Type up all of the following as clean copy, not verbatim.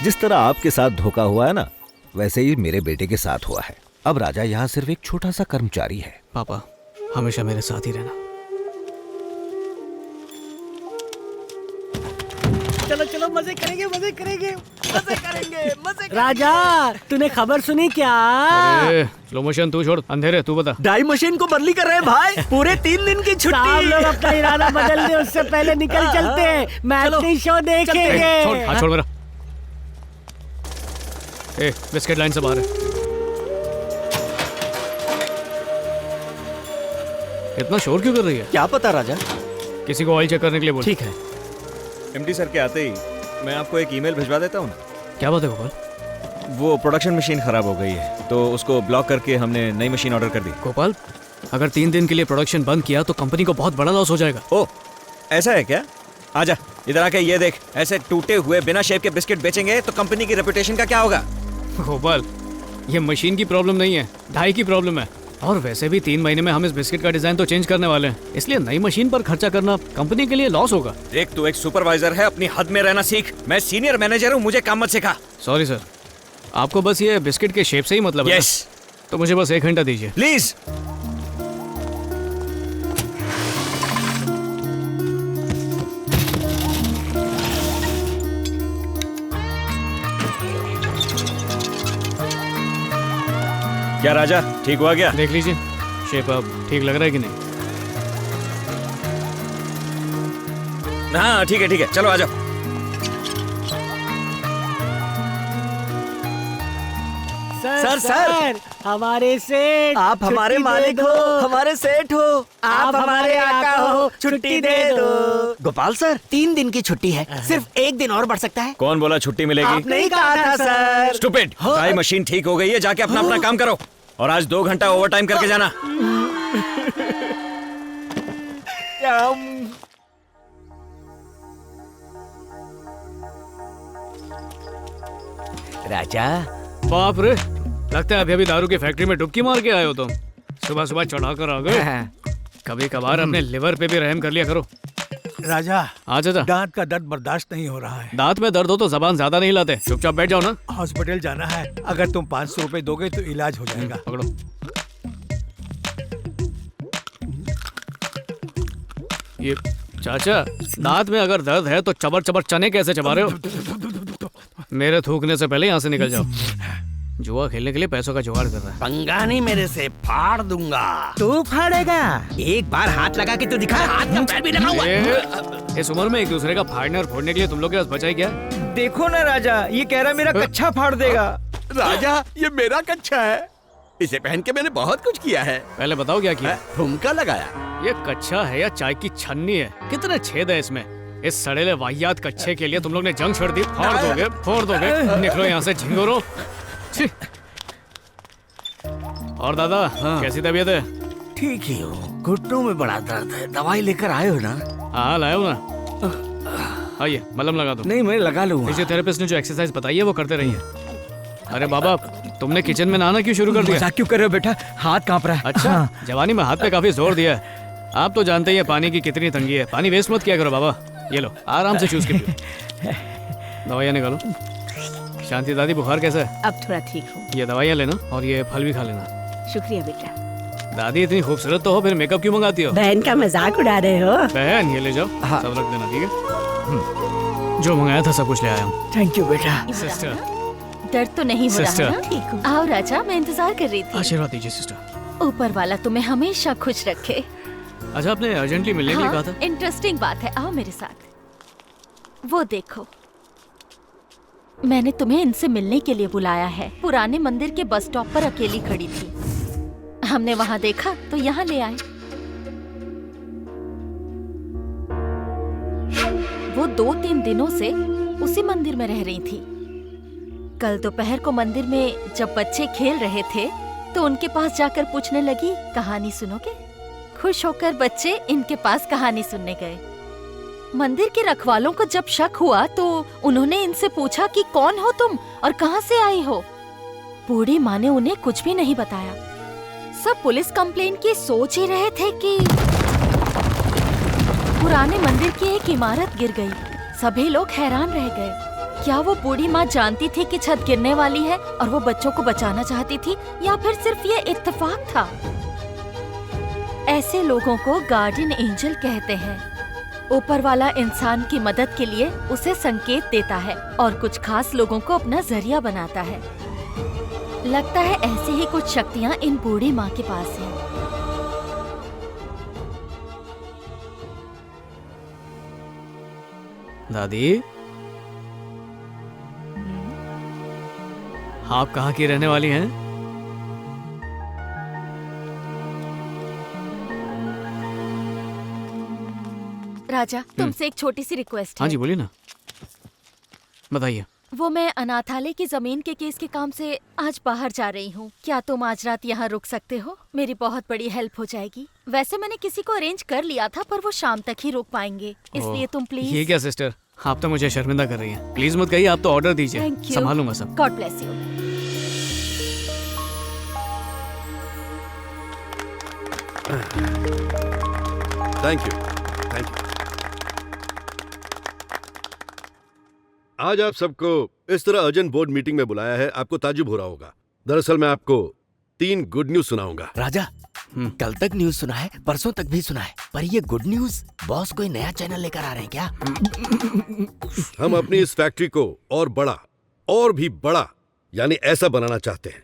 जिस तरह आपके साथ धोखा हुआ है ना, वैसे ही मेरे बेटे के साथ हुआ है। अब राजा यहाँ सिर्फ एक छोटा सा कर्मचारी है। पापा हमेशा मेरे साथ ही रहना। चलो चलो मजे करेंगे मजे करेंगे मजे करेंगे मजे। राजा तूने खबर सुनी क्या? स्लो मोशन तू छोड़, अंधेरे तू बता। डाई मशीन को बदली कर रहे हैं भाई, पूरे 3 दिन की छुट्टी। आप लोग अपना इरादा बदल दे, उससे पहले निकल चलते हैं, मैच शो देखेंगे। छोड़, हाथ छोड़ मेरा। बिस्किट लाइन से बाहर है। इतना शोर क्यों कर रही है? क्या पता राजा, किसी को ऑयल चेक करने के लिए बोल। ठीक है। एमडी सर के आते ही मैं आपको एक ईमेल भिजवा देता हूँ ना। क्या बात है गोपाल? वो प्रोडक्शन मशीन खराब हो गई है, तो उसको ब्लॉक करके हमने नई मशीन ऑर्डर कर दी। गोपाल, अगर 3 दिन के लिए प्रोडक्शन बंद किया तो कंपनी को बहुत बड़ा लॉस हो जाएगा। ओह, ऐसा है क्या? आजा इधर आके ये देख, ऐसे टूटे हुए बिना शेप के बिस्किट बेचेंगे तो कंपनी की रेपुटेशन का क्या होगा? गोपाल, ये मशीन की प्रॉब्लम नहीं है, ढाई की प्रॉब्लम है। और वैसे भी 3 महीने में हम इस बिस्किट का डिजाइन तो चेंज करने वाले हैं, इसलिए नई मशीन पर खर्चा करना कंपनी के लिए लॉस होगा। देख, तू एक सुपरवाइजर है, अपनी हद में रहना सीख। मैं सीनियर मैनेजर हूँ, मुझे काम मत सिखा। सॉरी सर, आपको बस ये बिस्किट के शेप से ही मतलब है। यस, तो मुझे बस 1 घंटा दीजिए प्लीज। क्या राजा, ठीक हुआ क्या? देख लीजिए शेप अब ठीक लग रहा है कि नहीं? हाँ ठीक है, चलो आ जाओ। सर हमारे सेठ, आप हमारे मालिक हो, हमारे सेठ हो, आप हमारे आका हो, छुट्टी दे दो। गोपाल सर, 3 दिन की छुट्टी है, सिर्फ 1 दिन और बढ़ सकता है। कौन बोला छुट्टी मिलेगी? आपने ही कहा था सर। स्टूपिड, ड्राई मशीन ठीक हो गई है, जाके अपना काम करो और आज 2 घंटा ओवर टाइम करके जाना। राजा, बाप रे, लगता है अभी अभी दारू की फैक्ट्री में डुबकी मार के आए हो तुम। सुबह सुबह चढ़ा कर आ गए। कभी कभार अपने लिवर पे भी रहम कर लिया करो। राजा, आज दांत का दर्द बर्दाश्त नहीं हो रहा है। दांत में दर्द हो तो जबान ज्यादा नहीं हिलाते, चुपचाप बैठ जाओ ना। हॉस्पिटल जाना है, अगर तुम 500 रुपए दोगे तो इलाज हो जाएगा। पकड़ो। ये चाचा, दांत में अगर दर्द है तो चबर चबर चने कैसे चबा रहे हो? मेरे थूकने से पहले यहाँ से निकल जाओ। जुआ खेलने के लिए पैसों का जुगाड़ कर रहा है। पंगा नहीं मेरे से, फाड़ दूंगा। तू फाड़ेगा? एक बार हाथ लगा के तो दिखा, हाथ का पैर भी लगा हुआ। इस उम्र में एक दूसरे का फाड़ने और फोड़ने के लिए तुम लोग के पास बचा ही क्या? देखो ना राजा, ये कह रहा मेरा कच्छा फाड़ देगा। राजा, ये मेरा कच्छा है, इसे पहन के मैंने बहुत कुछ किया है। पहले बताओ क्या किया? ठुमका लगाया। ये कच्छा है या चाय की छन्नी है? कितने छेद है इसमें? इस सड़ेले वाहियात कच्छे के लिए तुम लोग ने जंग छेड़ दी। फोड़ दोगे। निकलो यहाँ से झिंगुरो। और दादा, कैसी तबीयत है? ठीक ही हो, घुटनों में बड़ा दर्द है। दवाई लेकर आए हो ना? हाँ लाया हूँ ना। आइए मलहम लगा दो। नहीं, मैं लगा लूंगा। फिजियोथेरेपिस्ट ने जो एक्सरसाइज बताई है वो करते रहिए। अरे बाबा, तुमने किचन में नहाना क्यों शुरू कर दिया? मजाक क्यों कर रहे हो बेटा, हाथ कांप रहा है। अच्छा, जवानी में हाथ पे काफी जोर दिया है। आप तो जानते ही हैं पानी की कितनी तंगी है। पानी वेस्ट मत किया करो बाबा। ये लो, आराम से चूस के पियो। दवाइयाँ निकालो। शांति दादी, बुखार कैसा है? अब थोड़ा ठीक हूँ। ये दवाइयाँ लेना और ये फल भी खा लेना। शुक्रिया बेटा। दादी इतनी खूबसूरत तो हो, फिर मेकअप क्यों मंगाती हो? बहन का मजाक उड़ा रहे हो? बहन, ये ले जाओ। सब रख देना, ठीक है? जो मंगाया था सब कुछ ले आया हूँ। थैंक यू बेटा। सिस्टर, दर्द तो नहीं हो रहा सिस्टर। है ना? ठीक हूँ। आओ राजा, मैं इंतजार कर रही थी। आशीर्वाद दीजिए सिस्टर। ऊपर वाला तुम्हें हमेशा खुश रखे। अच्छा, आपने अर्जेंटली मिलने के लिए कहा था? इंटरेस्टिंग बात है, आओ मेरे साथ। वो देखो, मैंने तुम्हें इनसे मिलने के लिए बुलाया है। पुराने मंदिर के बस स्टॉप पर अकेली खड़ी थी। हमने वहाँ देखा तो यहाँ ले आए। वो 2-3 दिनों से उसी मंदिर में रह रही थी। कल दोपहर को मंदिर में जब बच्चे खेल रहे थे तो उनके पास जाकर पूछने लगी, कहानी सुनोगे? खुश होकर बच्चे इनके पास कहानी सुनने गए। मंदिर के रखवालों को जब शक हुआ तो उन्होंने इनसे पूछा कि कौन हो तुम और कहाँ से आई हो। बूढ़ी माँ ने उन्हें कुछ भी नहीं बताया। सब पुलिस कंप्लेंट की सोच ही रहे थे कि पुराने मंदिर की एक इमारत गिर गई। सभी लोग हैरान रह गए। क्या वो बूढ़ी माँ जानती थी कि छत गिरने वाली है और वो बच्चों को बचाना चाहती थी, या फिर सिर्फ ये इत्तेफाक था? ऐसे लोगों को गार्डियन एंजल कहते हैं। ऊपर वाला इंसान की मदद के लिए उसे संकेत देता है और कुछ खास लोगों को अपना जरिया बनाता है। लगता है ऐसी ही कुछ शक्तियाँ इन बूढ़ी माँ के पास हैं। दादी, आप कहाँ की रहने वाली हैं? राजा, तुमसे एक छोटी सी रिक्वेस्ट हाँ है। जी बोलिए ना, बताइए। वो मैं अनाथालय की जमीन के केस के काम से आज बाहर जा रही हूँ। क्या तुम आज रात यहाँ रुक सकते हो? मेरी बहुत बड़ी हेल्प हो जाएगी। वैसे मैंने किसी को अरेंज कर लिया था, पर वो शाम तक ही रुक पाएंगे, इसलिए तुम प्लीज। ये क्या सिस्टर, आप तो मुझे शर्मिंदा कर रही हैं। प्लीज मत कहिए, आप तो ऑर्डर दीजिए, Thank you. संभालूंगा सब। God bless you. Thank you, thank you. आज आप सबको इस तरह अर्जेंट बोर्ड मीटिंग में बुलाया है, आपको ताजुब हो रहा होगा। दरअसल मैं आपको 3 गुड न्यूज सुनाऊंगा। राजा, कल तक न्यूज सुना है, परसों तक भी सुना है, पर ये गुड न्यूज, बॉस कोई नया चैनल लेकर आ रहे हैं क्या? हम अपनी इस फैक्ट्री को और बड़ा, और भी बड़ा, यानी ऐसा बनाना चाहते हैं,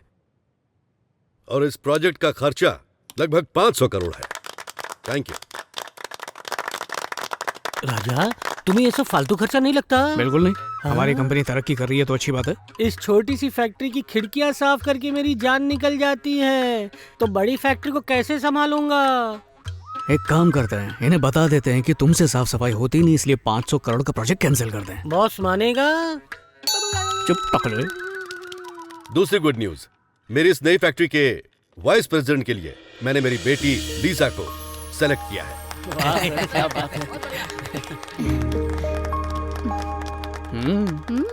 और इस प्रोजेक्ट का खर्चा लगभग 500 करोड़ है। Thank you. राजा, तुम्हें ये सब फालतू खर्चा नहीं लगता? बिल्कुल नहीं, हमारी कंपनी तरक्की कर रही है तो अच्छी बात है। इस छोटी सी फैक्ट्री की खिड़कियां साफ करके मेरी जान निकल जाती है, तो बड़ी फैक्ट्री को कैसे संभालूंगा? एक काम करते हैं, इन्हें बता देते हैं कि तुमसे साफ सफाई होती नहीं, इसलिए 500 करोड़ का प्रोजेक्ट कैंसिल कर दें। बॉस मानेगा? चुप पकड़े। दूसरी गुड न्यूज, मेरी इस नई फैक्ट्री के वाइस प्रेसिडेंट के लिए मैंने मेरी बेटी लीसा को सेलेक्ट किया है। क्या बात है।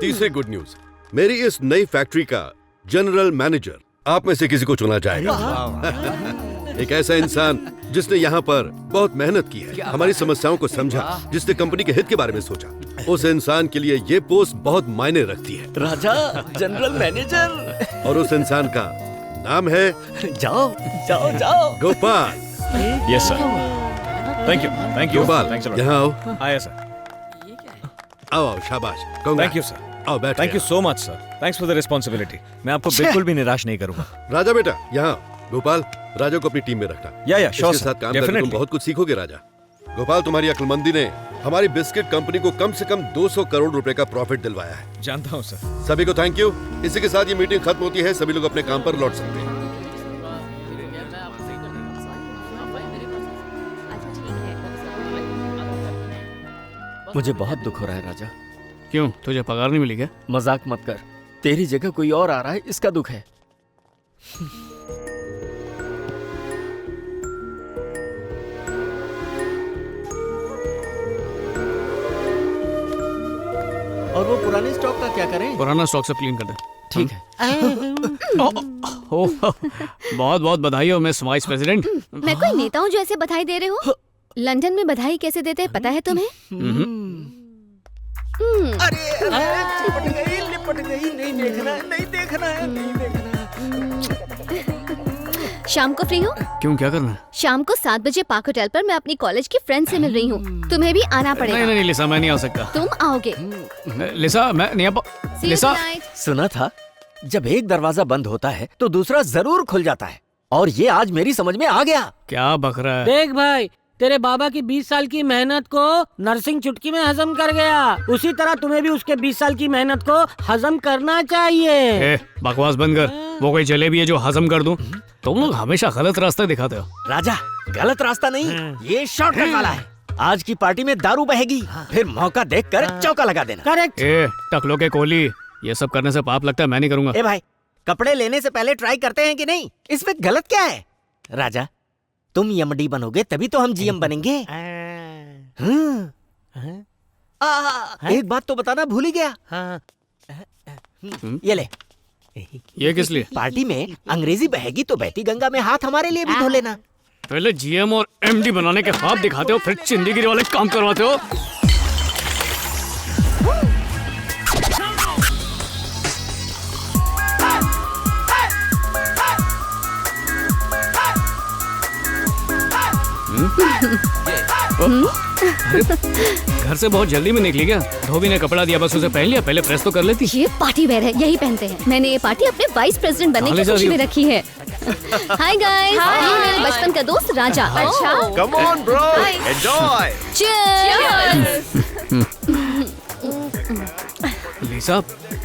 तीसरी गुड न्यूज, मेरी इस नई फैक्ट्री का जनरल मैनेजर आप में से किसी को चुना जाएगा। एक ऐसा इंसान जिसने यहाँ पर बहुत मेहनत की है, हमारी समस्याओं को समझा, जिसने कंपनी के हित के बारे में सोचा। उस इंसान के लिए ये पोस्ट बहुत मायने रखती है। राजा, जनरल मैनेजर। और उस इंसान का नाम है जाओ जाओ जाओ Gopal. Yes sir, thank you, thank you Gopal, thanks a lot. यहाँ आओ। आया सर। आओ आओ, शाबाश। Thank you sir. आओ बैठ। Thank you so much sir, thanks for the responsibility. मैं आपको बिल्कुल भी निराश नहीं करूंगा। राजा बेटा, यहाँ गोपाल, राजा को अपनी टीम में रखना। या श्योर इसके सर, साथ काम करके तुम डेफिनेटली। बहुत कुछ सीखोगे राजा। गोपाल, तुम्हारी अक्लमंदी ने हमारी बिस्किट कंपनी को कम से कम 200 करोड़ रुपए का प्रॉफिट दिलवाया है। जानता हूँ सर। सभी को थैंक यू। इसी के साथ ये मीटिंग खत्म होती है, सभी लोग अपने काम पर लौट सकते हैं। मुझे बहुत दुख हो रहा है राजा। क्यों, तुझे पगार नहीं मिली क्या? मजाक मत कर, तेरी जगह कोई और आ रहा है, इसका दुख है। और वो पुराने स्टॉक का क्या करें? पुराना स्टॉक सब क्लीन कर दे। ठीक है। बहुत बहुत बधाई हो मिस वाइस प्रेसिडेंट। मैं कोई नेता हूँ जो ऐसे बधाई दे रहे हो? लंदन में बधाई कैसे देते हैं पता है तुम्हें? लिपट गई, नहीं देखना है, नहीं देखना है, नहीं देखना है। शाम को फ्री हो? क्यों, क्या करना है? शाम को 7 बजे पार्क होटल पर मैं अपनी कॉलेज की फ्रेंड से मिल रही हूँ, तुम्हें भी आना पड़ेगा। नहीं लिसा, मैं नहीं आ सकता। तुम आओगे? लिसा, मैं नहीं आ See you लिसा, tonight. सुना था जब एक दरवाजा बंद होता है तो दूसरा जरूर खुल जाता है, और ये आज मेरी समझ में आ गया। क्या बक रहा है? देख भाई, तेरे बाबा की 20 साल की मेहनत को नरसिंह चुटकी में हजम कर गया, उसी तरह तुम्हें भी उसके 20 साल की मेहनत को हजम करना चाहिए। बकवास बंद कर। वो कोई जलेबी है जो हजम कर दूं? तुम लोग हमेशा गलत रास्ता दिखाते हो। राजा, गलत रास्ता नहीं, ये शॉर्टकट वाला है। आज की पार्टी में दारू बहेगी, फिर मौका देखकर चौका लगा देना। करेक्ट। टकलो के कोहली, ये सब करने से पाप लगता है, मैं नहीं करूंगा। ए भाई, कपड़े लेने से पहले ट्राई करते हैं कि नहीं? इसमें गलत क्या है? राजा, तुम यमडी बनोगे तभी तो हम जीएम बनेंगे। एक बात तो बताना भूल ही गया। ये ले। ये किस लिए? पार्टी में अंग्रेजी बहेगी तो बहती गंगा में हाथ हमारे लिए भी धो लेना। पहले जीएम और एमडी बनाने के ख्वाब दिखाते हो, फिर चिंदीगिरी वाले काम करवाते हो। घर से बहुत जल्दी में निकली क्या? धोबी ने कपड़ा दिया, बस उसे पहन लिया। पहले प्रेस तो कर लेती। ये पार्टी वेयर है, यही पहनते हैं। मैंने ये पार्टी अपने वाइस प्रेसिडेंट बनने की खुशी में रखी है। हाय गाइस, ये मेरे बचपन का दोस्त राजा। अच्छा, come on bro, enjoy. Cheers. Lisa,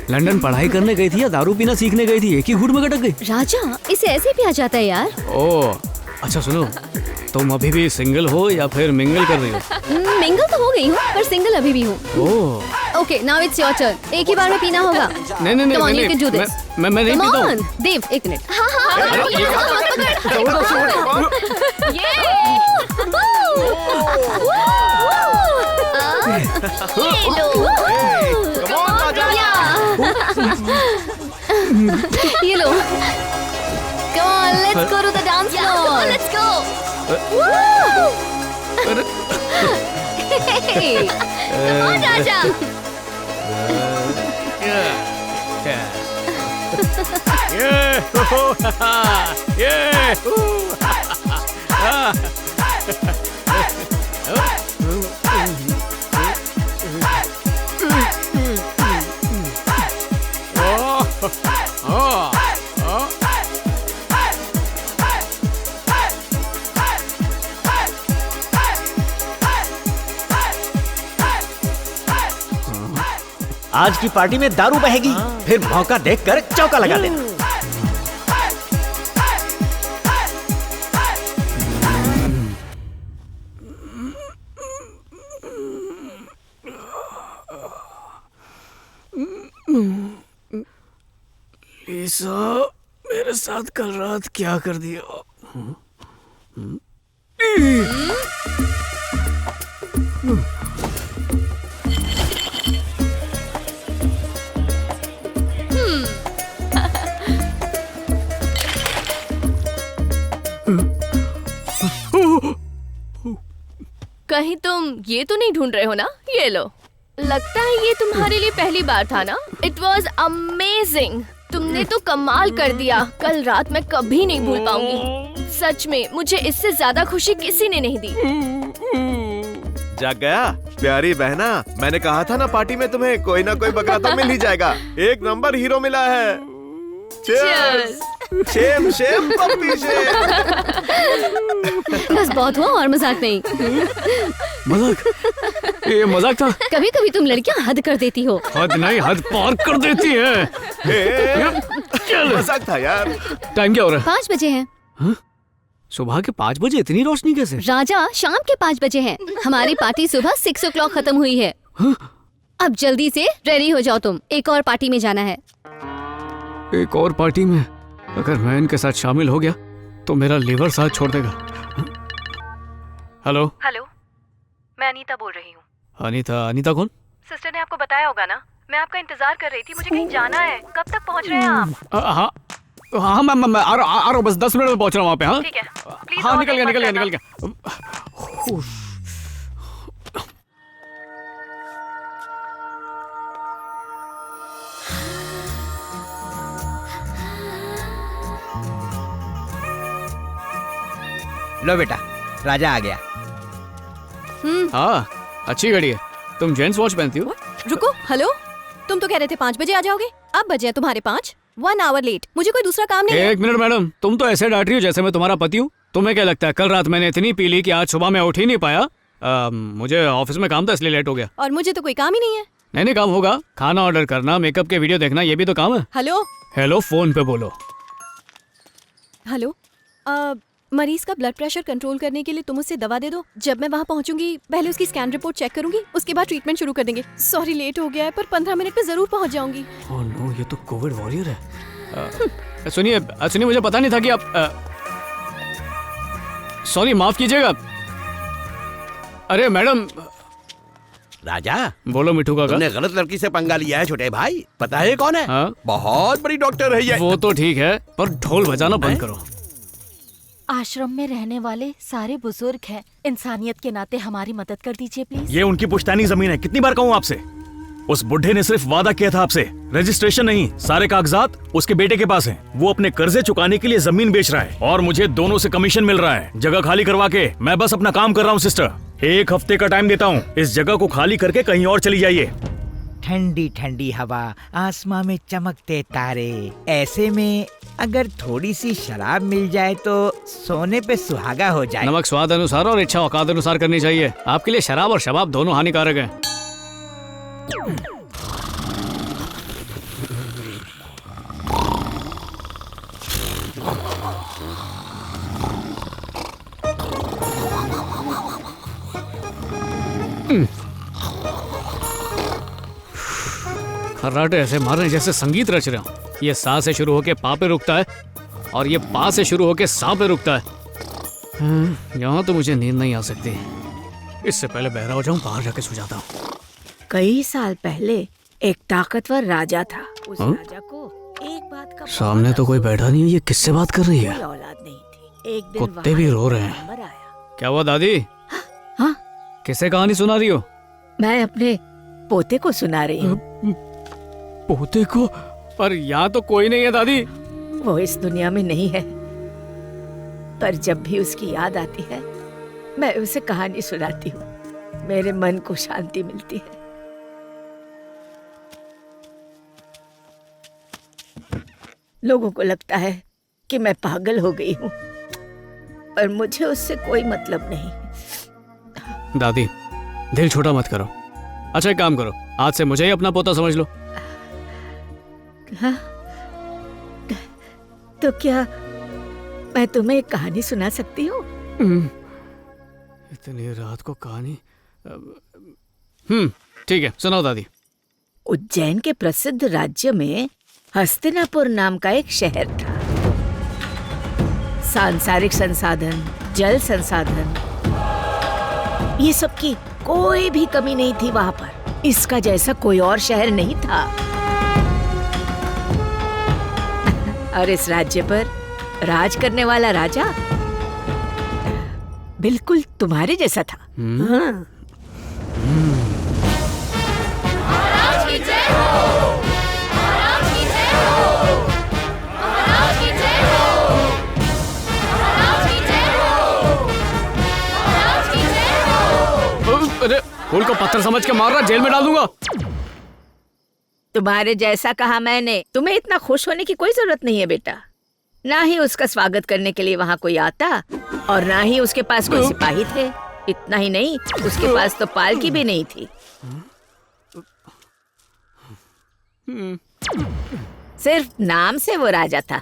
London पढ़ाई करने गई थी या दारू पीना सीखने गई थी? एक ही घूट में कटक गई। राजा, इसे ऐसे भी आ जाता है यार। ओह, अच्छा सुनो, तुम अभी भी सिंगल हो या फिर मिंगल कर रही हो? मिंगल तो हो गई हूँ, पर सिंगल अभी भी हूँ। Oh, okay, now it's your turn. एक ही बार में पीना होगा। नहीं नहीं Come on, नहीं, you can do this. मैं नहीं पीता हूँ। देव, एक मिनट। हाँ हाँ, ये लो। Come on, let's go to the dance floor. Let's go. Hey, come on, Raja. आज की पार्टी में दारू बहेगी, फिर मौका देखकर चौका लगा देना। लिसा, मेरे साथ कल रात क्या कर दिया? कहीं तुम ये तो नहीं ढूंढ रहे हो ना? ये लो। लगता है ये तुम्हारे लिए पहली बार था ना? It was amazing. तुमने तो कमाल कर दिया। कल रात मैं कभी नहीं भूल पाऊंगी। सच में मुझे इससे ज्यादा खुशी किसी ने नहीं दी। जाग गया प्यारी बहना, मैंने कहा था ना पार्टी में तुम्हें कोई ना कोई बकरा तो मिल ही जाएगा। एक नंबर हीरो मिला है। Cheers! Shem shame puppy shame. बस बहुत हुआ और मजाक नहीं। मजाक? ये मजाक था? कभी कभी तुम लड़कियां हद कर देती हो। हद नहीं, हद पार कर देती है। मजाक था यार। टाइम क्या हो रहा है? 5 बजे हैं। हाँ? सुबह के 5 बजे? इतनी रोशनी कैसे? राजा, शाम के 5 बजे हैं। हमारी पार्टी सुबह 6 o'clock खत्म हुई है। हाँ? अब जल्दी से रेडी हो जाओ, तुम एक और पार्टी में जाना है। एक और पार्टी में? अगर मैं इनके साथ शामिल हो गया तो मेरा लीवर साथ छोड़ देगा। हेलो हेलो, मैं अनीता बोल रही हूँ। अनीता? अनीता कौन? सिस्टर ने आपको बताया होगा ना, मैं आपका इंतजार कर रही थी। मुझे कहीं जाना है। कब तक पहुँच रहे हैं आप? हाँ हाँ, मैं आ रहा हूँ, बस 10 मिनट में पहुँच रहा हूँ वहाँ पे। हाँ ठीक है, प्लीज। हाँ, निकल गया। लो बेटा, राजा आ गया। हाँ, अच्छी घड़ी है। तुम जेंट्स वॉच पहनती हो? रुको, हेलो, तुम तो कह रहे थे 5 बजे आ जाओगे, अब बजे हैं तुम्हारे 5। 1 आवर लेट। मुझे कोई दूसरा काम नहीं है। एक मिनट मैडम, तुम तो ऐसे डांट रही हो जैसे मैं तुम्हारा पति हूँ। तुम्हें क्या लगता है कल रात मैंने इतनी पी ली कि आज सुबह मैं उठ ही नहीं पाया? मुझे ऑफिस में काम था इसलिए लेट हो गया। और मुझे तो कोई काम ही नहीं है। नहीं काम होगा, खाना ऑर्डर करना, मेकअप के वीडियो देखना, ये भी तो काम है। हेलो हेलो, फोन पे बोलो। हेलो, मरीज का ब्लड प्रेशर कंट्रोल करने के लिए तुम उससे दवा दे दो। जब मैं वहाँ पहुँचूंगी पहले उसकी स्कैन रिपोर्ट चेक करूंगी, उसके बाद ट्रीटमेंट शुरू कर देंगे। सॉरी लेट हो गया है पर 15 मिनट में जरूर पहुँच जाऊंगी। ओह नो, ये तो कोविड वॉरियर है। सुनिए मुझे पता नहीं था कि आप सॉरी माफ कीजिएगा। अरे मैडम। राजा बोलो मिठू काका। तुमने गलत लड़की से पंगा लिया है छोटे भाई। पता है कौन है? बहुत बड़ी डॉक्टर है ये। वो तो ठीक है पर ढोल बजाना बंद करो। आश्रम में रहने वाले सारे बुजुर्ग हैं, इंसानियत के नाते हमारी मदद कर दीजिए प्लीज। ये उनकी पुश्तैनी जमीन है, कितनी बार कहूँ आपसे। उस बुढ़े ने सिर्फ वादा किया था आपसे, रजिस्ट्रेशन नहीं, सारे कागजात उसके बेटे के पास हैं। वो अपने कर्जे चुकाने के लिए जमीन बेच रहा है और मुझे दोनों से कमीशन मिल रहा है। जगह खाली करवा के मैं बस अपना काम कर रहा हूँ सिस्टर। 1 हफ्ते का टाइम देता हूँ, इस जगह को खाली करके कहीं और चली जाइए। ठंडी ठंडी हवा, आसमां में चमकते तारे, ऐसे में अगर थोड़ी सी शराब मिल जाए तो सोने पे सुहागा हो जाए। नमक स्वाद अनुसार और इच्छा औकात अनुसार करनी चाहिए। आपके लिए शराब और शबाब दोनों हानिकारक हैं। खर्राटे ऐसे मार रहे जैसे संगीत रच रहे हो। ये सा से शुरू होके पा पे रुकता है और ये पा से शुरू होके सा पे रुकता है। यहाँ तो मुझे नींद नहीं आ सकती। इससे पहले बहरा हो जाऊं, बाहर जाके सो जाता हूँ। कई साल पहले एक ताकतवर राजा था। उस राजा को एक बात का सामने तो कोई बैठा नहीं है, ये किससे बात कर रही है? औलाद नहीं थी। एक दिन कुत्ते भी रो रहे हैं। क्या हुआ दादी? हाँ? किसे कहानी सुना रही हो? मैं अपने पोते को सुना रही हूँ। पोते को? पर यहाँ तो कोई नहीं है दादी। वो इस दुनिया में नहीं है, पर जब भी उसकी याद आती है मैं उसे कहानी सुनाती हूँ। मेरे मन को शांति मिलती है। लोगों को लगता है कि मैं पागल हो गई हूँ, पर मुझे उससे कोई मतलब नहीं। दादी दिल छोटा मत करो। अच्छा एक काम करो, आज से मुझे ही अपना पोता समझ लो। हाँ? तो क्या मैं तुम्हें एक कहानी सुना सकती हूँ? इतनी रात को कहानी? ठीक है, सुनाओ दादी। उज्जैन के प्रसिद्ध राज्य में हस्तिनापुर नाम का एक शहर था। सांसारिक संसाधन, जल संसाधन, ये सब की कोई भी कमी नहीं थी वहां पर। इसका जैसा कोई और शहर नहीं था। और इस राज्य पर राज करने वाला राजा बिल्कुल तुम्हारे जैसा था। हाँ। अरे फूल को पत्थर समझ के मार रहा, जेल में डाल दूंगा। तुम्हारे जैसा कहा मैंने। तुम्हें इतना खुश होने की कोई जरूरत नहीं है बेटा। ना ही उसका स्वागत करने के लिए वहाँ कोई आता और ना ही उसके पास कोई सिपाही थे। इतना ही नहीं, उसके पास तो पालकी भी नहीं थी। सिर्फ नाम से वो राजा था।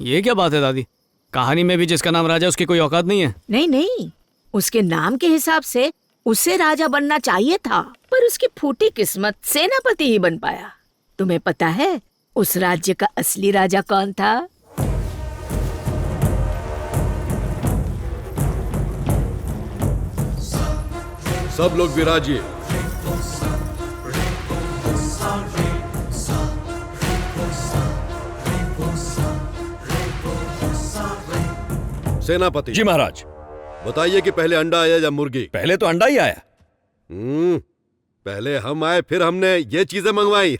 ये क्या बात है दादी? कहानी में भी जिसका नाम राजा उसकी कोई औकात नहीं है? नहीं नहीं, उसके नाम के हिसाब से उसे राजा बनना चाहिए था, पर उसकी फूटी किस्मत सेनापति ही बन पाया। तुम्हें पता है उस राज्य का असली राजा कौन था? सब लोग विराजिए। सेनापति जी महाराज। बताइए कि पहले अंडा आया या मुर्गी? पहले तो अंडा ही आया। पहले हम आए फिर हमने ये चीजें मंगवाई।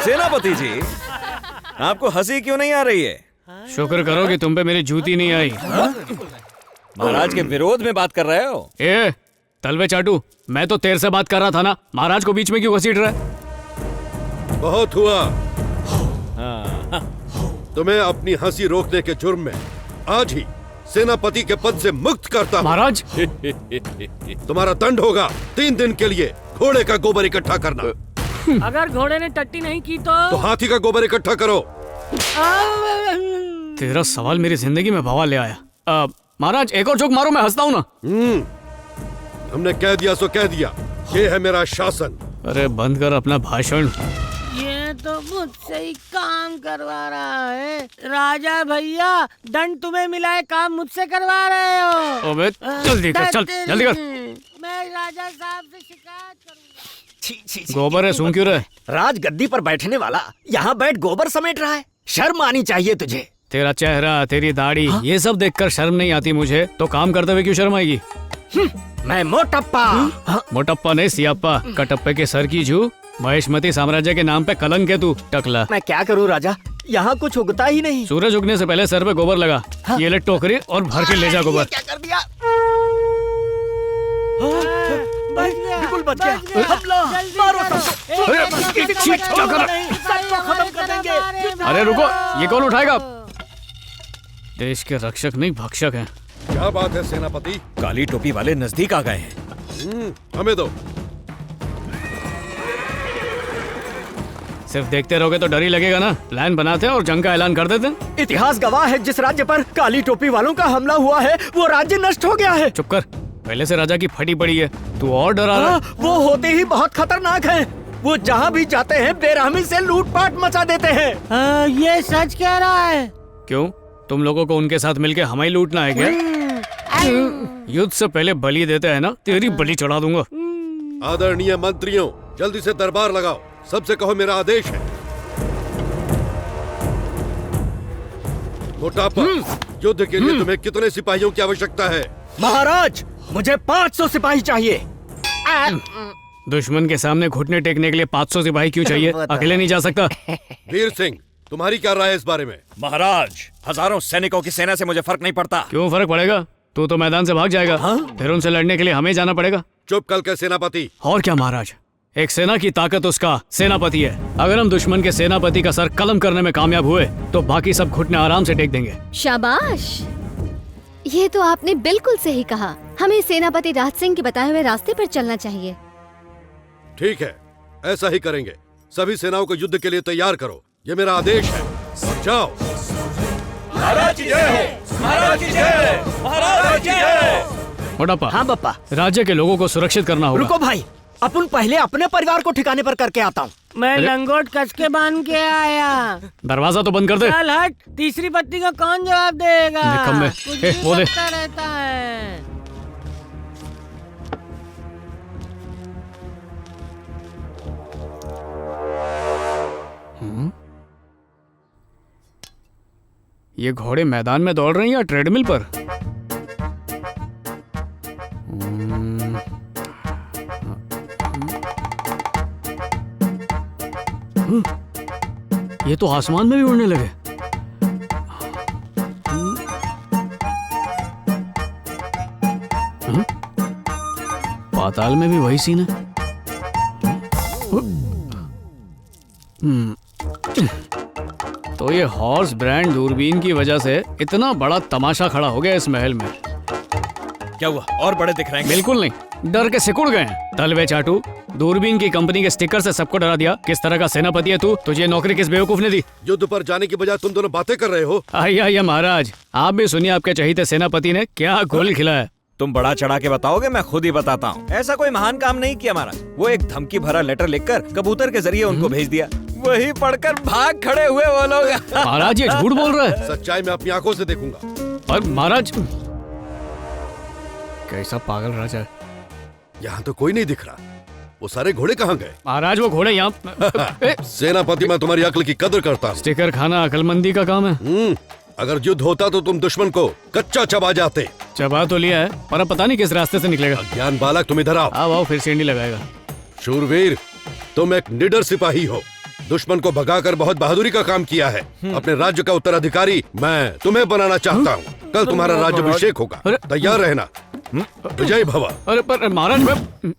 सेनापति जी, आपको हंसी क्यों नहीं आ रही है? शुक्र करो कि तुम पे मेरी जूती नहीं आई। महाराज के विरोध में बात कर रहे हो? ए तलवे चाटू, मैं तो तेरे से बात कर रहा था ना, महाराज को बीच में क्यों घसीट रहा है? बहुत हुआ। तुम्हें अपनी हंसी रोकने के जुर्म में आज ही सेनापति के पद से मुक्त करता हूं। महाराज तुम्हारा दंड होगा 3 दिन के लिए घोड़े का गोबर इकट्ठा करना। अगर घोड़े ने टट्टी नहीं की तो हाथी का गोबर इकट्ठा करो। तेरा सवाल मेरी जिंदगी में बवाल ले आया। महाराज एक और जोक मारो, मैं हंसता हूँ ना। हमने कह दिया सो कह दिया, ये है मेरा शासन। अरे बंद कर अपना भाषण। ये तो मुझसे ही काम करवा रहा है। राजा भैया, दंड तुम्हें मिला है, काम मुझसे करवा रहे हो। अबे जल्दी कर, चल जल्दी कर। मैं राजा साहब से शिकायत करूंगा। गोबर है, सूंघ क्यों रहा है? राज गद्दी पर बैठने वाला यहाँ बैठ गोबर समेट रहा है। शर्म आनी चाहिए तुझे। तेरा चेहरा, तेरी दाढ़ी, ये सब देखकर शर्म नहीं आती मुझे, तो काम करते हुए क्यों शर्म आएगी? मैं मोटप्पा। मोटप्पा नहीं, सियाप्पा। कटप्पे के सर की जू, महेशमती साम्राज्य के नाम पे कलंक है तू, टकला। मैं क्या करूं राजा, यहाँ कुछ उगता ही नहीं। सूरज उगने से पहले सर पे गोबर लगा। ये ले टोकरी और भर के ले जा गोबर। क्या कर दिया? बिल्कुल बच गया। अरे रुको, ये कौन उठाएगा? देश के रक्षक नहीं भक्षक हैं। क्या बात है सेनापति? काली टोपी वाले नजदीक आ गए हैं। हमें दो। सिर्फ देखते रहोगे तो डर ही लगेगा ना। प्लान बनाते हैं और जंग का ऐलान कर देते हैं। इतिहास गवाह है, जिस राज्य पर काली टोपी वालों का हमला हुआ है वो राज्य नष्ट हो गया है। चुप कर, पहले से राजा की फटी पड़ी है, तू और डरा रहा है। वो होते ही बहुत खतरनाक हैं। वो जहाँ भी जाते हैं बेरहमी से लूटपाट मचा देते हैं। ये सच कह रहा है। क्यों, तुम लोगों को उनके साथ मिलके हमें लूटना है क्या? युद्ध से पहले बलि देते हैं ना, तेरी बलि चढ़ा दूंगा। आदरणीय मंत्रियों, जल्दी से दरबार लगाओ, सबसे कहो मेरा आदेश है। मोटापा, युद्ध के लिए तुम्हें कितने सिपाहियों की आवश्यकता है? महाराज, मुझे 500 सिपाही चाहिए। दुश्मन के सामने घुटने टेकने के लिए 500 सिपाही क्यों चाहिए? अकेले नहीं जा सकता। वीर सिंह, तुम्हारी क्या राय है इस बारे में? महाराज, हजारों सैनिकों की सेना से मुझे फर्क नहीं पड़ता। क्यों फर्क पड़ेगा? तू तो मैदान से भाग जाएगा। फिर उनसे लड़ने के लिए हमें जाना पड़ेगा। चुप कल के सेनापति। और क्या महाराज, एक सेना की ताकत उसका सेनापति है। अगर हम दुश्मन के सेनापति का सर कलम करने में कामयाब हुए तो बाकी सब घुटने आराम से टेक देंगे। शाबाश, ये तो आपने बिल्कुल सही कहा। हमें सेनापति राज सिंह के बताए हुए रास्ते पर चलना चाहिए। ठीक है, ऐसा ही करेंगे। सभी सेनाओं को युद्ध के लिए तैयार करो, ये मेरा आदेश है। और जाओ। महाराज की जय हो, महाराज की जय, महाराज की जय। मोटापा, हाँ पप्पा। राज्य के लोगों को सुरक्षित करना होगा। रुको भाई, अपन पहले अपने परिवार को ठिकाने पर करके आता हूँ। मैं लंगोट कस के बांध के आया। दरवाजा तो बंद कर दे। चल हट, तीसरी पत्नी का कौन जवाब देगा? निकम्मे। कुछ भी वो दे। करता रहता है। ये घोड़े मैदान में दौड़ रहे हैं या ट्रेडमिल पर? ये तो आसमान में भी उड़ने लगे। पाताल में भी वही सीन है। तो ये हॉर्स ब्रांड दूरबीन की वजह से इतना बड़ा तमाशा खड़ा हो गया इस महल में। क्या हुआ, और बड़े दिख रहे हैं? बिल्कुल नहीं, डर के सिकुड़ गए हैं। तलवे चाटू, दूरबीन की कंपनी के स्टिकर से सबको डरा दिया। किस तरह का सेनापति है तू? तुझे नौकरी किस बेवकूफ ने दी? युद्ध पर जाने की बजाय तुम दोनों बातें कर रहे हो। आइए महाराज, आप भी सुनिए आपके चहीते सेनापति ने क्या गोल खिलाया। तुम बड़ा चढ़ा के बताओगे, मैं खुद ही बताता हूँ। ऐसा कोई महान काम नहीं किया महाराज। वो एक धमकी भरा लेटर लिखकर कबूतर के जरिए उनको भेज दिया। वही पढ़कर भाग खड़े हुए वो लोग। महाराज ये झूठ बोल रहा है। सच्चाई मैं अपनी आंखों से देखूंगा। और महाराज, कैसा पागल राजा है। यहाँ तो कोई नहीं दिख रहा। वो सारे घोड़े कहाँ गए? महाराज वो घोड़े यहाँ। सेनापति, मैं तुम्हारी अक्ल की कदर करता हूँ। स्टिकर खाना अक्लमंदी का काम है। अगर युद्ध होता तो तुम दुश्मन को कच्चा चबा जाते। चबा तो लिया है, पर अब पता नहीं किस रास्ते से निकलेगा। ज्ञान बालक, तुम इधर आओ। आओ फिर सीढ़ी लगाएगा। शूरवीर, तुम एक निडर सिपाही हो। दुश्मन को भगाकर बहुत बहादुरी का काम किया है। अपने राज्य का उत्तराधिकारी मैं तुम्हें बनाना चाहता हूँ। कल तुम्हारा राज्याभिषेक होगा, तैयार रहना। विजय भव। अरे पर महाराज, मैं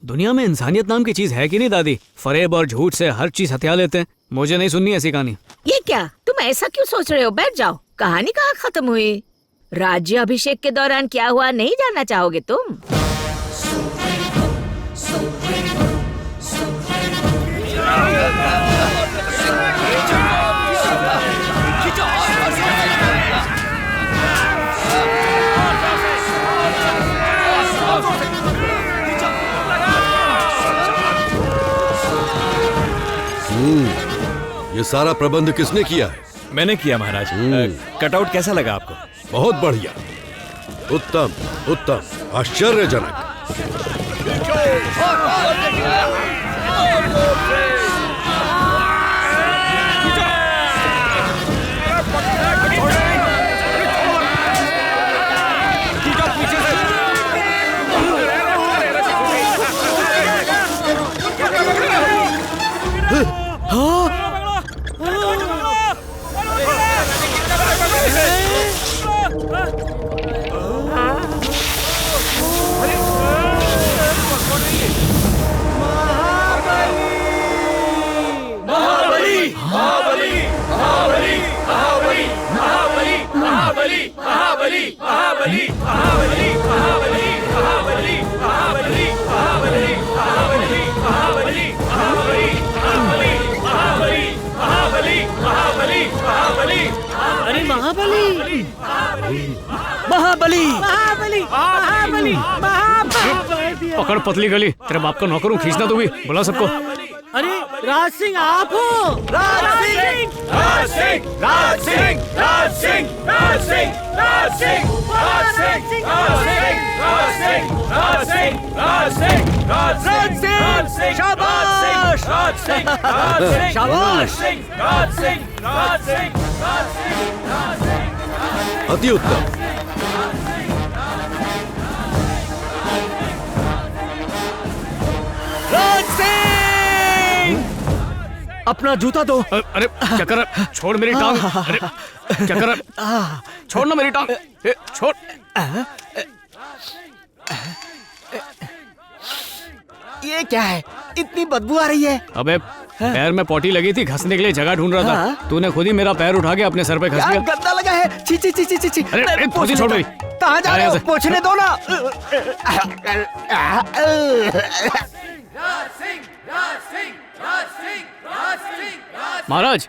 दुनिया में इंसानियत नाम की चीज है कि नहीं दादी? फरेब और झूठ से हर चीज हथिया लेते हैं। मुझे नहीं सुननी ऐसी कहानी। ये क्या, तुम ऐसा क्यों सोच रहे हो? बैठ जाओ। कहानी कहाँ खत्म हुई? राज्य अभिषेक के दौरान क्या हुआ नहीं जानना चाहोगे तुम? ये सारा प्रबंध किसने किया है? मैंने किया महाराज। कटआउट कैसा लगा आपको? बहुत बढ़िया, उत्तम उत्तम, आश्चर्यजनक। अरे महाबली, महाबली, महाबली, महाबली, महाबली। पकड़ पतली गली, तेरे बाप का नौकर हूँ, खींचना तू भी। बुला सबको। अरे राज सिंह आप हो? राज सिंह, राज सिंह, राज सिंह, राज सिंह, राज सिंह, राज सिंह, राज सिंह, राज सिंह, राज सिंह, राज सिंह, राज सिंह, राज सिंह, शाबाश, राज सिंह, राज सिंह, शाबाश, राज सिंह, राज सिंह, राज सिंह, राज सिंह। अति उत्तम। राज सिंह, अपना जूता दो। अरे क्या कर रहा? छोड़ मेरी टांग। अरे क्या कर रहा? छोड़ ना मेरी टांग। छोड़। ये क्या है? इतनी बदबू आ रही है। अबे पैर में पोटी लगी थी, घसने के लिए जगह ढूंढ रहा था। तूने खुद ही मेरा पैर उठा के अपने सर पे घस दिया। गंदा लगा है। छी छी छी छी छी। अरे खुद छोड़ मेरी। कहाँ जा रहे हो? पोंछने दो ना। महाराज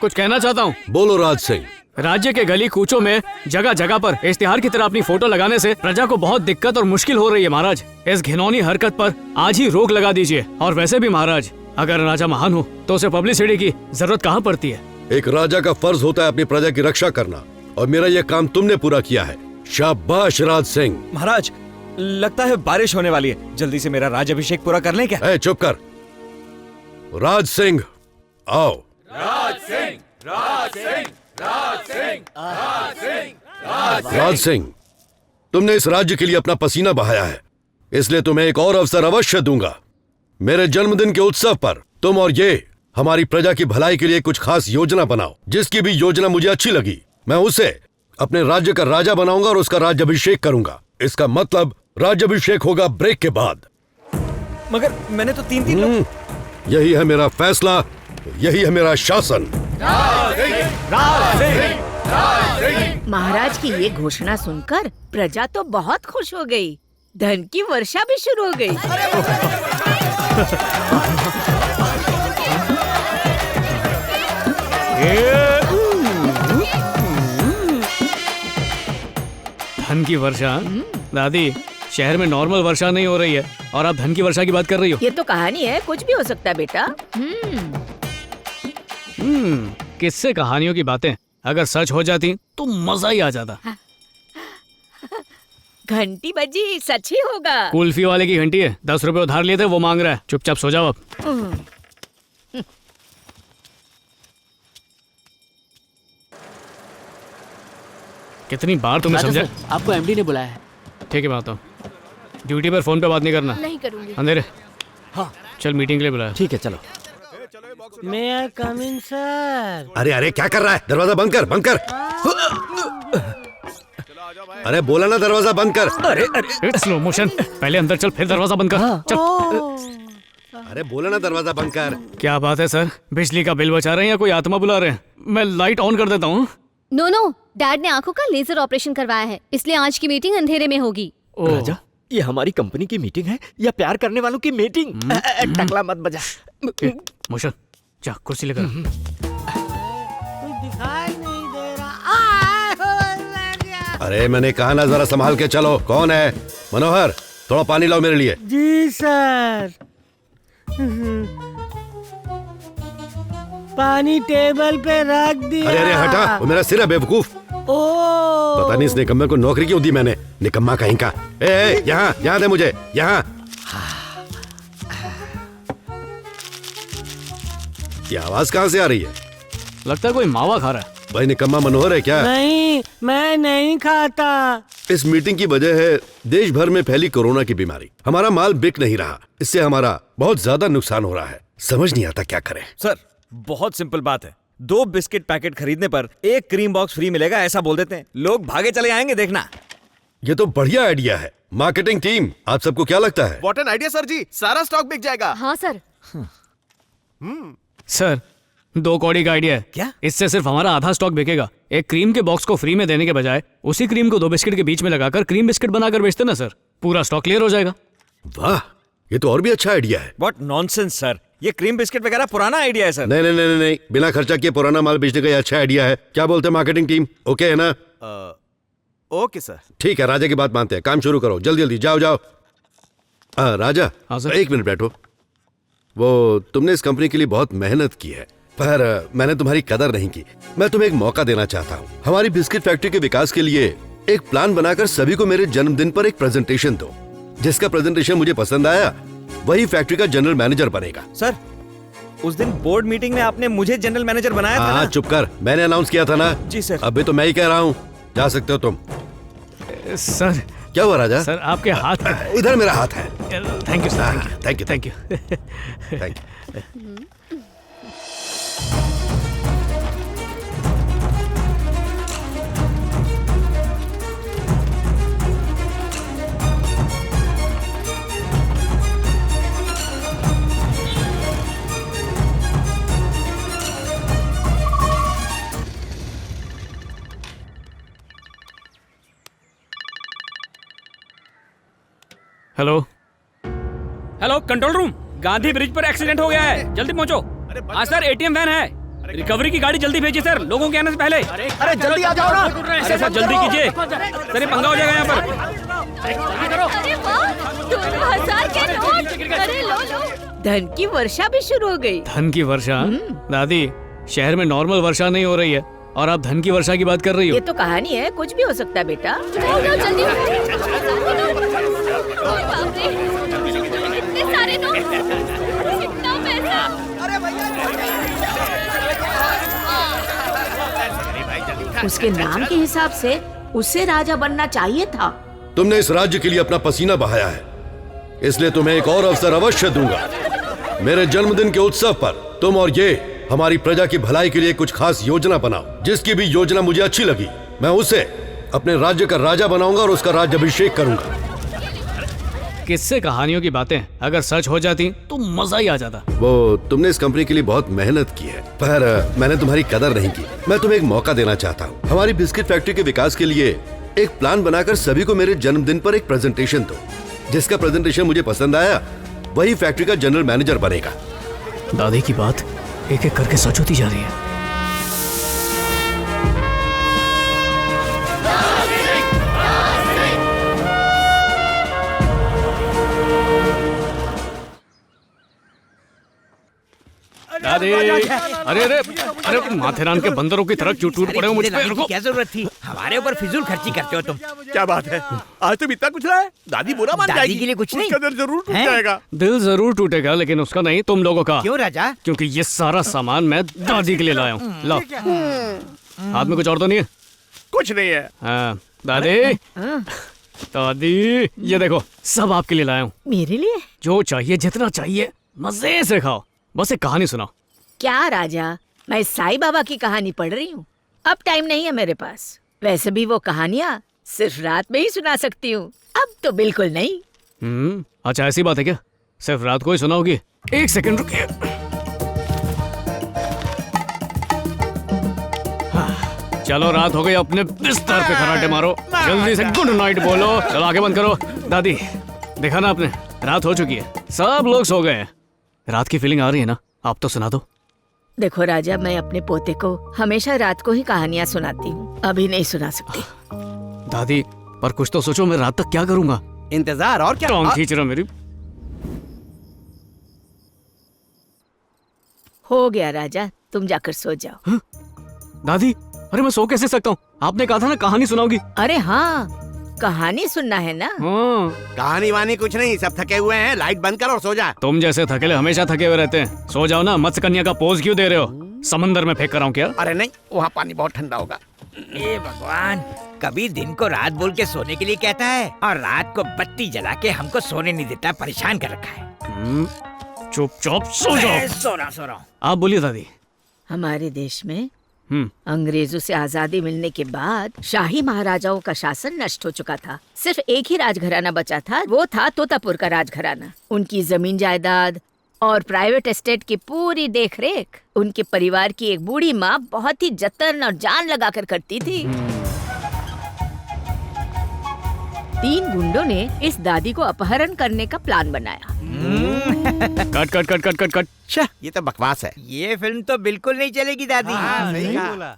कुछ कहना चाहता हूँ। बोलो राज सिंह। राज्य के गली कूचों में जगह जगह पर इश्तिहार की तरह अपनी फोटो लगाने से प्रजा को बहुत दिक्कत और मुश्किल हो रही है महाराज। इस घिनौनी हरकत पर आज ही रोक लगा दीजिए। और वैसे भी महाराज, अगर राजा महान हो तो उसे पब्लिसिटी की जरूरत कहाँ पड़ती है? एक राजा का फर्ज होता है अपनी प्रजा की रक्षा करना, और मेरा यह काम तुमने पूरा किया है। शाबाश राज सिंह। महाराज लगता है बारिश होने वाली है, जल्दी से मेरा राज्याभिषेक पूरा कर लें क्या? चुप कर। राज सिंह आओ। राज सिंह, राज सिंह, राज सिंह, राज सिंह, राज सिंह, तुमने इस राज्य के लिए अपना पसीना बहाया है, इसलिए तुम्हें एक और अवसर अवश्य दूंगा। मेरे जन्मदिन के उत्सव पर तुम और ये हमारी प्रजा की भलाई के लिए कुछ खास योजना बनाओ। जिसकी भी योजना मुझे अच्छी लगी, मैं उसे अपने राज्य का राजा बनाऊंगा और उसका राज्याभिषेक करूंगा। इसका मतलब राज्याभिषेक होगा ब्रेक के बाद। मगर मैंने तो तीन यही है मेरा फैसला, यही है मेरा शासन। महाराज की ये घोषणा सुनकर प्रजा तो बहुत खुश हो गई। धन की वर्षा भी शुरू हो गई। धन की वर्षा? दादी, शहर में नॉर्मल वर्षा नहीं हो रही है और आप धन की वर्षा की बात कर रही हो। ये तो कहानी है, कुछ भी हो सकता है बेटा। किससे कहानियों की बातें, अगर सच हो जाती तो मजा ही आ जाता। घंटी बजी, सच ही होगा। कुल्फी वाले की घंटी है, 10 रुपए उधार लिए थे, वो मांग रहा है। चुपचाप सो जाओ अब। कितनी बार तुम्हें समझा? आपको एमडी ने बुलाया है। ठीक है, बात हो। ड्यूटी पर फोन पे बात नहीं करना। नहीं करूंगी। अंधेरे। हाँ। चल मीटिंग के लिए बुलाया। ठीक है चलो। मैं आई कम इन सर? अरे अरे क्या कर रहा है? दरवाजा बंद कर, बंद कर। अरे बोला ना दरवाजा बंद कर। अरे अरे स्लो मोशन, पहले अंदर चल फिर दरवाजा बंद कर। चल। अरे बोला ना दरवाजा बंद कर। क्या बात है सर, बिजली का बिल बचा रहे हैं या कोई आत्मा बुला रहे हैं? मैं लाइट ऑन कर देता हूँ। नो, डैड ने आंखों का लेजर ऑपरेशन करवाया है, इसलिए आज की मीटिंग अंधेरे में होगी। राजा, ये हमारी कंपनी की मीटिंग है या प्यार करने वालों की मीटिंग? टकला मत बजा। मोशन, जा कुर्सी लेकर। दिखाई नहीं दे रहा। अरे मैंने कहा ना जरा संभाल के चलो। कौन है? मनोहर, थोड़ा पानी लाओ मेरे लिए। जी सर। पानी टेबल पे रख दिया। अरे अरे हटा, वो मेरा सिर है बेवकूफ। पता नहीं इस निकम्मे को नौकरी क्यों दी मैंने, निकम्मा कहीं का। ए, यहाँ दे मुझे, यहाँ। ये आवाज कहाँ से आ रही है? लगता है कोई मावा खा रहा है। भाई निकम्मा मनोहर है क्या? नहीं, मैं नहीं खाता। इस मीटिंग की वजह है देश भर में फैली कोरोना की बीमारी। हमारा माल बिक नहीं रहा, इससे हमारा बहुत ज्यादा नुकसान हो रहा है। समझ नहीं आता क्या करें। सर बहुत सिंपल बात है, 2 बिस्किट पैकेट खरीदने पर 1 क्रीम बॉक्स फ्री मिलेगा, ऐसा बोल देते हैं। लोग भागे चले आएंगे, देखना। ये तो बढ़िया आइडिया है। मार्केटिंग टीम, आप सबको क्या लगता है? व्हाट एन आइडिया सर जी, सारा स्टॉक बिक जाएगा। हाँ सर। सर 2 कौड़ी का आइडिया है। क्या? इससे सिर्फ हमारा आधा स्टॉक बिकेगा। एक क्रीम के बॉक्स को फ्री में देने के बजाय उसी क्रीम को 2 बिस्किट के बीच में लगाकर क्रीम बिस्किट बनाकर बेचते ना सर, पूरा स्टॉक क्लियर हो जाएगा। वाह, ये तो और भी अच्छा आइडिया है। व्हाट नॉनसेंस सर, ये क्रीम बिस्किट वगैरह पुराना आइडिया है सर। नहीं नहीं नहीं नहीं, बिना खर्चा किए पुराना माल बेचने का ये अच्छा आइडिया है। क्या बोलते हैं मार्केटिंग टीम? ओके है ना? Okay sir. ठीक है, राजा की बात मानते हैं। काम शुरू करो, जल्दी जल्दी जाओ जाओ। राजा, हाँ सर। 1 मिनट बैठो। वो तुमने इस कंपनी के लिए बहुत मेहनत की है, पर मैंने तुम्हारी कदर नहीं की। मैं तुम्हें एक मौका देना चाहता हूँ। हमारी बिस्किट फैक्ट्री के विकास के लिए एक प्लान बनाकर सभी को मेरे जन्मदिन पर एक प्रेजेंटेशन दो। जिसका प्रेजेंटेशन मुझे पसंद आया वही फैक्ट्री का जनरल मैनेजर बनेगा। सर उस दिन बोर्ड मीटिंग में आपने मुझे जनरल मैनेजर बनाया था ना? चुप कर, मैंने अनाउंस किया था ना। जी सर। अभी तो मैं ही कह रहा हूँ, जा सकते हो तुम। सर क्या हुआ राजा? सर आपके हाथ, इधर मेरा हाथ है। Thank you sir. Thank you thank you. Thank you. Hello hello control room, Gandhi bridge पर एक्सीडेंट हो गया है, जल्दी पहुंचो। हाँ सर, एटीएम वैन है, रिकवरी की गाड़ी जल्दी भेजिए सर, लोगों के आने से पहले। अरे जल्दी आ जाओ ना। अरे सर जल्दी कीजिए सर, ये पंगा हो जाएगा यहाँ पर। अरे वाह, 2000 के नोट। अरे लो लो। धन की वर्षा भी शुरू हो गई। धन की वर्षा? दादी, शहर में नॉर्मल वर्षा नहीं हो रही है और आप धन की वर्षा की बात कर रही हो। ये तो कहानी है, कुछ भी हो सकता है बेटा। जल्दी इतने सारे नोट, इतना पैसा। उसके नाम के हिसाब से उसे राजा बनना चाहिए था। तुमने इस राज्य के लिए अपना पसीना बहाया है, इसलिए तुम्हें एक और अवसर अवश्य दूंगा। मेरे जन्मदिन के उत्सव पर तुम और ये हमारी प्रजा की भलाई के लिए कुछ खास योजना बनाओ। जिसकी भी योजना मुझे अच्छी लगी, मैं उसे अपने राज्य का राजा बनाऊंगा और उसका राज्याभिषेक करूंगा। किससे कहानियों की बातें अगर सच हो जाती तो मजा ही आ जाता। वो तुमने इस कंपनी के लिए बहुत मेहनत की है, पर मैंने तुम्हारी कदर नहीं की। मैं तुम्हें एक मौका देना चाहता हूँ। हमारी बिस्किट फैक्ट्री के विकास के लिए एक प्लान बनाकर सभी को मेरे जन्मदिन पर एक प्रेजेंटेशन दो। जिसका प्रेजेंटेशन मुझे पसंद आया वही फैक्ट्री का जनरल मैनेजर बनेगा। दादी की बात एक एक करके सच होती जा रही है। दादी, अरे अरे अरे माथेरान के बंदरों की तरह क्यों टूट पड़े हो मुझ पे? रुको। क्या जरूरत थी? हमारे ऊपर फिजूल खर्ची करते हो तुम। क्या बात है, आज तुम इतना कुछ रहा है? दादी बुरा मान जाएगी। दादी के लिए कुछ नहीं। उसका दिल जरूर टूट जाएगा। दिल जरूर टूटेगा, लेकिन उसका नहीं, तुम लोगों का। क्यों राजा? क्योंकि ये सारा सामान मैं दादी के लिए लाया हूँ। लो, हाथ में कुछ और तो नहीं है? कुछ नहीं है। हाँ, दादी, दादी, ये देखो सब आपके लिए लाया हूँ। मेरे लिए? जो चाहिए, जितना चाहिए मजे से खाओ। बस एक कहानी सुनाओ। क्या राजा, मैं साईं बाबा की कहानी पढ़ रही हूँ। अब टाइम नहीं है मेरे पास। वैसे भी वो कहानियाँ सिर्फ रात में ही सुना सकती हूँ, अब तो बिल्कुल नहीं। अच्छा ऐसी बात है क्या? सिर्फ रात को ही सुनाओगी? एक सेकंड रुकिए। चलो रात हो गई, अपने बिस्तर पे खराटे मारो। जल्दी से गुड नाइट बोलो। चलो आगे बंद करो। दादी देखा ना आपने, रात हो चुकी है, सब लोग सो गए हैं। रात की फीलिंग आ रही है ना? आप तो सुना दो। देखो राजा, मैं अपने पोते को हमेशा रात को ही कहानियाँ सुनाती हूँ, अभी नहीं सुना सकती। दादी पर कुछ तो सोचो, मैं रात तक क्या करूंगा? इंतजार और क्या? टांग खींच रहा मेरी। हो गया राजा, तुम जाकर सो जाओ। दादी अरे मैं सो कैसे सकता हूँ? आपने कहा था ना कहानी सुनाओगी। अरे हाँ, कहानी सुनना है ना। कहानी वानी कुछ नहीं, सब थके हुए हैं, लाइट बंद कर और सो जा। तुम जैसे थकेले हमेशा थके हुए रहते हैं। सो जाओ ना। मत्स्य कन्या का पोज क्यों दे रहे हो? समंदर में फेंक कर आऊं क्या? अरे नहीं, वहाँ पानी बहुत ठंडा होगा। हे भगवान, कभी दिन को रात बोल के सोने के लिए कहता है और रात को बत्ती जला के हमको सोने नहीं देता, परेशान कर रखा है। चुपचाप सो जाओ। सो रहा हूँ। आप बोलिए दादी। हमारे देश में अंग्रेजों से आजादी मिलने के बाद शाही महाराजाओं का शासन नष्ट हो चुका था। सिर्फ एक ही राजघराना बचा था, वो था तोतापुर का राजघराना। उनकी जमीन जायदाद और प्राइवेट एस्टेट की पूरी देखरेख उनके परिवार की एक बूढ़ी माँ बहुत ही जतन और जान लगाकर करती थी। 3 गुंडों ने इस दादी को अपहरण करने का प्लान बनाया। Cut cut cut cut cut cut. ये तो बकवास है। ये फिल्म तो बिल्कुल नहीं चलेगी दादी। सही बोला।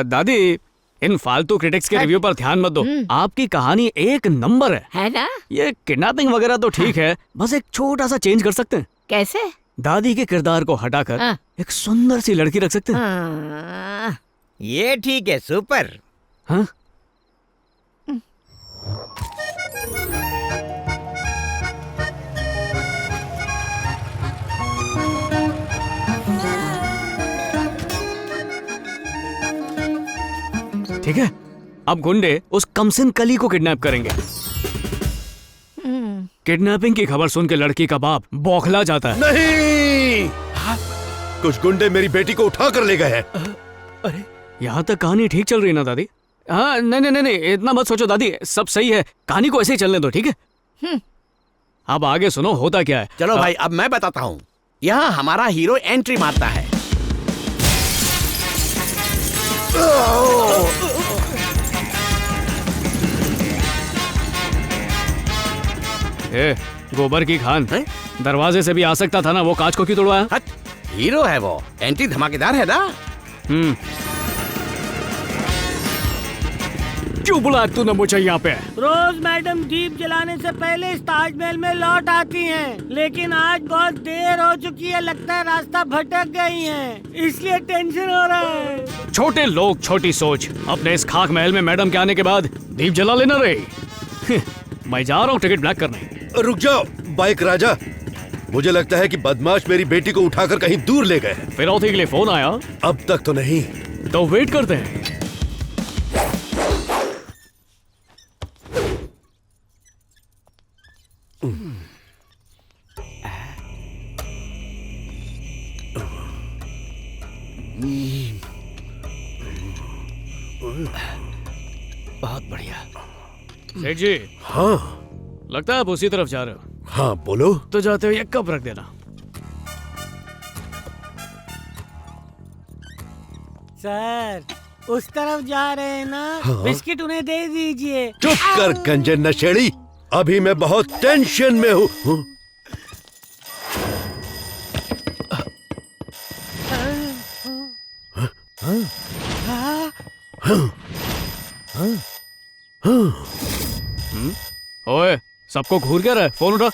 दादी इन फालतू क्रिटिक्स के रिव्यू पर ध्यान मत दो। आपकी कहानी एक नंबर है ना? ये किडनैपिंग वगैरह तो ठीक है, बस एक छोटा सा चेंज कर सकते हैं। कैसे? दादी के किरदार को हटाकर एक सुंदर सी लड़की रख सकते हैं। ये ठीक है, सुपर। हाँ? ठीक है, अब गुंडे उस कमसिन कली को किडनैप करेंगे। किडनैपिंग की खबर सुन के लड़की का बाप बौखला जाता है। नहीं, कुछ गुंडे मेरी बेटी को उठा कर ले गए हैं। अरे यहाँ तक कहानी ठीक चल रही है ना दादी? हाँ नहीं नहीं नहीं, इतना मत सोचो दादी, सब सही है। कहानी को ऐसे ही चलने दो, ठीक है? अब आगे सुनो होता क्या है। चलो भाई, अब मैं बताता हूँ। यहाँ हमारा हीरो एंट्री मारता है। गोबर की खान है? दरवाजे से भी आ सकता था ना, वो कांच को क्यों तोड़वाया? हीरो है वो, एंट्री धमाकेदार है ना। क्यों बुलाया तूने मुझे यहाँ पे? रोज मैडम दीप जलाने से पहले इस ताजमहल में लौट आती हैं, लेकिन आज बहुत देर हो चुकी है, लगता है रास्ता भटक गई हैं, इसलिए टेंशन हो रहा है। छोटे लोग छोटी सोच। अपने इस खाक महल में मैडम के आने के बाद दीप जला लेना रही। मैं जा रहा हूँ टिकट ब्लैक करने। रुक जाओ बाइक राजा, मुझे लगता है कि बदमाश मेरी बेटी को उठाकर कहीं दूर ले गए। फिरौती के लिए फोन आया? अब तक तो नहीं। तो वेट करते हैं। बहुत बढ़िया। सेठ जी। हाँ, लगता है आप उसी तरफ जा रहे हो। हाँ बोलो। तो जाते हो ये कप रख देना। सर उस तरफ जा रहे हैं ना? हाँ? बिस्किट उन्हें दे दीजिए। चुप कर गंजे नशेड़ी, अभी मैं बहुत टेंशन में हूँ। ओए, सबको घूर क्या रहा है? फोन उठा।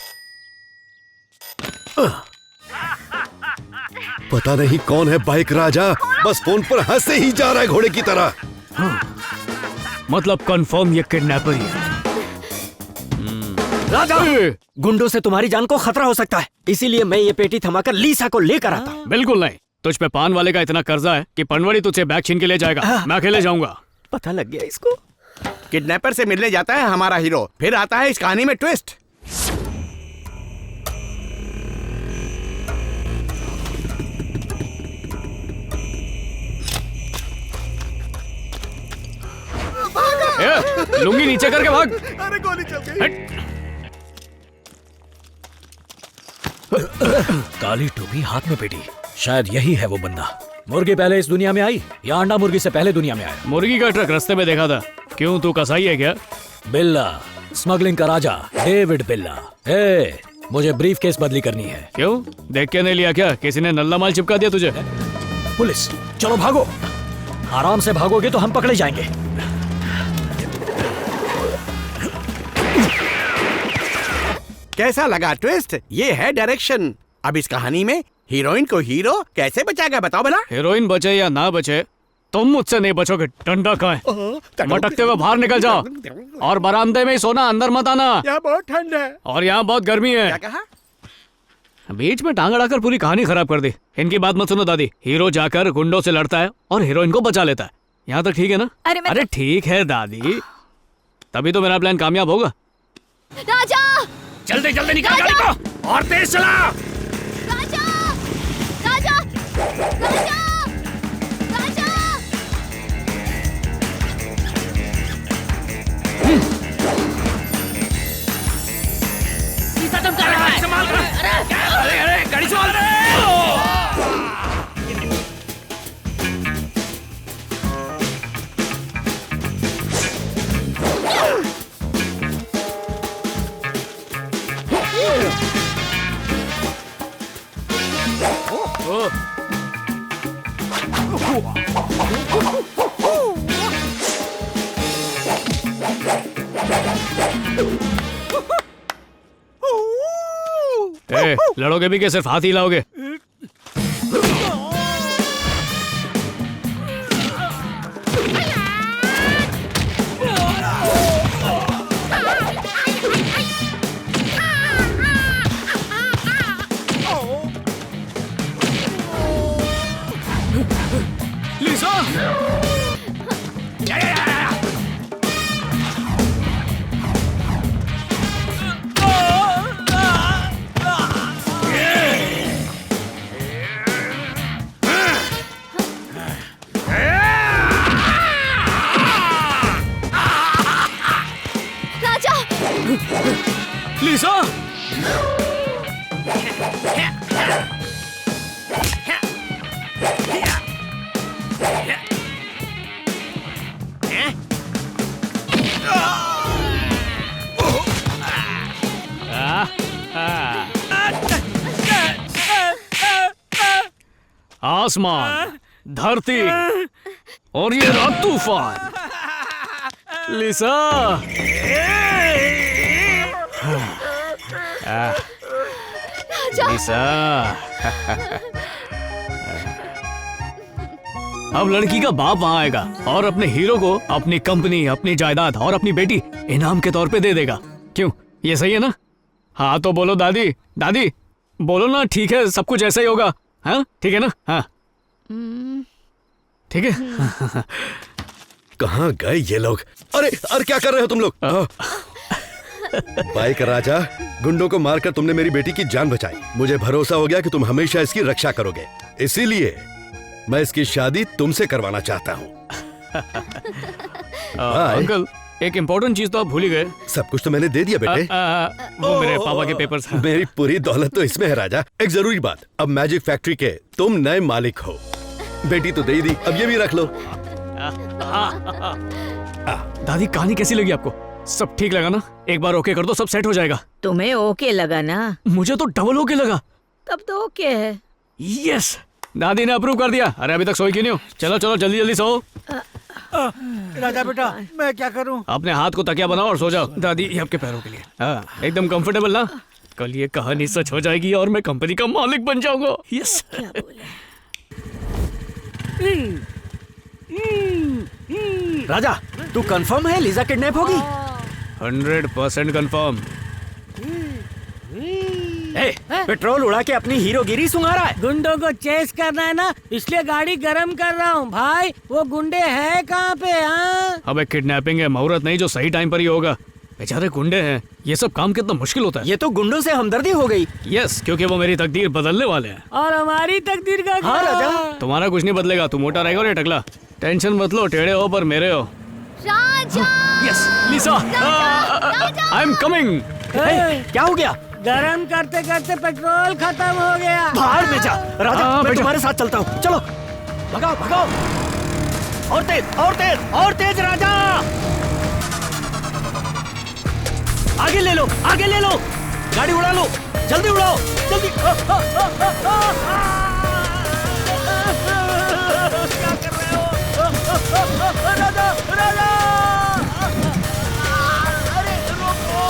पता नहीं कौन है बाइक राजा, बस फोन पर हंसे ही जा रहा है घोड़े की तरह। मतलब कंफर्म ये किडनैपर ही है। राजा, गुंडों से तुम्हारी जान को खतरा हो सकता है, इसीलिए मैं ये पेटी थमाकर लीसा को लेकर आता। बिल्कुल नहीं, तुझ पे पान वाले का इतना कर्जा है कि पनवाड़ी तुझसे बैग छीन के ले जाएगा। मैं अकेले जाऊंगा। पता लग गया इसको। किडनैपर से मिलने जाता है हमारा हीरो, फिर आता है इस कहानी में ट्विस्ट। लुंगी नीचे करके भाग। अरे गोली चल गई। काली टोपी हाथ में पेटी, शायद यही है वो बंदा। मुर्गी पहले इस दुनिया में आई या अंडा मुर्गी से पहले दुनिया में आया? मुर्गी का ट्रक रास्ते में देखा था। क्यों, तू कसाई है क्या? बिल्ला, स्मगलिंग का राजा डेविड बिल्ला। ए, मुझे ब्रीफ केस बदली करनी है। क्यों, देख के नहीं लिया क्या? किसी ने नल्ला माल चिपका दिया तुझे? पुलिस, चलो भागो। आराम से भागोगे तो हम पकड़े जाएंगे। कैसा लगा ट्विस्ट? ये है डायरेक्शन। अब इस कहानी में हीरोइन को हीरो कैसे बचाएगा बताओ भला। हीरोइन बचे या ना बचे, तुम मुझसे नहीं बचोगे। डंडा कहाँ है? मटकते हुए बाहर निकल जाओ और बरामदे में ही सोना, अंदर मत आना। यहाँ बहुत ठंड है और यहाँ बहुत गर्मी है। क्या कहा? बीच में टांग अड़ाकर पूरी कहानी खराब कर दी। इनकी बात मत सुनो दादी। हीरो जाकर गुंडों से लड़ता है और हीरोइन को बचा लेता है। यहाँ तक ठीक है ना? अरे ठीक है दादी, तभी तो मेरा प्लान कामयाब होगा। राजा, जल्दी जल्दी निकाल गाड़ी को और तेज चला। राजा, राजा, राजा, राजा। तुम कर रहा है? संभाल कर। अरे अरे गाड़ी संभाल। लड़ोगे भी क्या? सिर्फ हाथ ही लाओगे? लिसा, लिसा, आसमान, धरती और ये रात तूफान। लिसा, लिसा। अब लड़की का बाप वहां आएगा और अपने हीरो को अपनी कंपनी, अपनी जायदाद और अपनी बेटी इनाम के तौर पे दे देगा। क्यों, ये सही है ना? हाँ तो बोलो दादी, दादी बोलो ना। ठीक है, सब कुछ ऐसा ही होगा। हाँ ठीक है ना? हाँ ठीक है। कहाँ गए ये लोग? अरे अरे क्या कर रहे हो तुम लोग? बाइक राजा, गुंडों को मारकर तुमने मेरी बेटी की जान बचाई। मुझे भरोसा हो गया कि तुम हमेशा इसकी रक्षा करोगे, इसीलिए मैं इसकी शादी तुमसे करवाना चाहता हूँ। अंकल, एक इम्पोर्टेंट चीज तो आप भूल ही गए। सब कुछ तो मैंने दे दिया बेटे। वो मेरे पापा के पेपर्स। मेरी पूरी दौलत तो इसमें है राजा। एक जरूरी बात, अब मैजिक फैक्ट्री के तुम नए मालिक हो। बेटी तो दे दी, अब ये भी रख लो। दादी कहानी कैसी लगी आपको? सब ठीक लगा ना? एक बार ओके कर दो, सब सेट हो जाएगा। तुम्हें ओके लगा ना? मुझे तो डबल ओके लगा। तब तो ओके है। यस, दादी ने अप्रूव कर दिया। अरे अभी तक सोई क्यों नहीं हो? चलो चलो जल्दी जल्दी सो। राजा बेटा, मैं क्या करूं? अपने हाथ को तकिया बनाओ और सो जाओ। दादी ये आपके पैरों के लिए। हाँ एकदम कंफर्टेबल ना? कल ये कहानी सच हो जाएगी और मैं कंपनी का मालिक बन जाऊंगा। यस। राजा, तू कंफर्म है लिजा किडनैप होगी? 100% कंफर्म। पेट्रोल उड़ा के अपनी हीरोगिरी सुंघा रहा है। गुंडों को चेस करना है ना, इसलिए गाड़ी गरम कर रहा हूँ। भाई वो गुंडे हैं कहाँ पे? हाँ अबे किडनैपिंग है, मुहूर्त नहीं जो सही टाइम पर ही होगा। बेचारे गुंडे हैं, ये सब काम कितना मुश्किल होता है। ये तो गुंडों से हमदर्दी हो गई। यस, क्योंकि वो मेरी तकदीर बदलने वाले हैं। और हमारी तकदीर का हाँ राजा, तुम्हारा कुछ नहीं बदलेगा। तू मोटा रहेगा और ये टकला। टेंशन मत लो, टेढ़े हो पर मेरे हो। Raja yes Lisa, I am coming. क्या हो गया? गरम करते करते पेट्रोल खत्म हो गया। बाहर में जा राजा, मैं तुम्हारे साथ चलता हूँ। चलो भगाओ भगाओ, और तेज और तेज और तेज राजा। आगे ले लो, आगे ले लो, गाड़ी उड़ा लो, जल्दी उड़ाओ, जल्दी। क्या कर रहे हो राजा? राजा अरे रोको।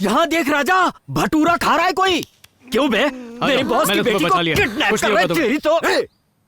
यहाँ देख राजा, भटूरा खा रहा है कोई। क्यों बे? मेरी बॉस की बेटी को किडनैप कर रहा है। तेरी तो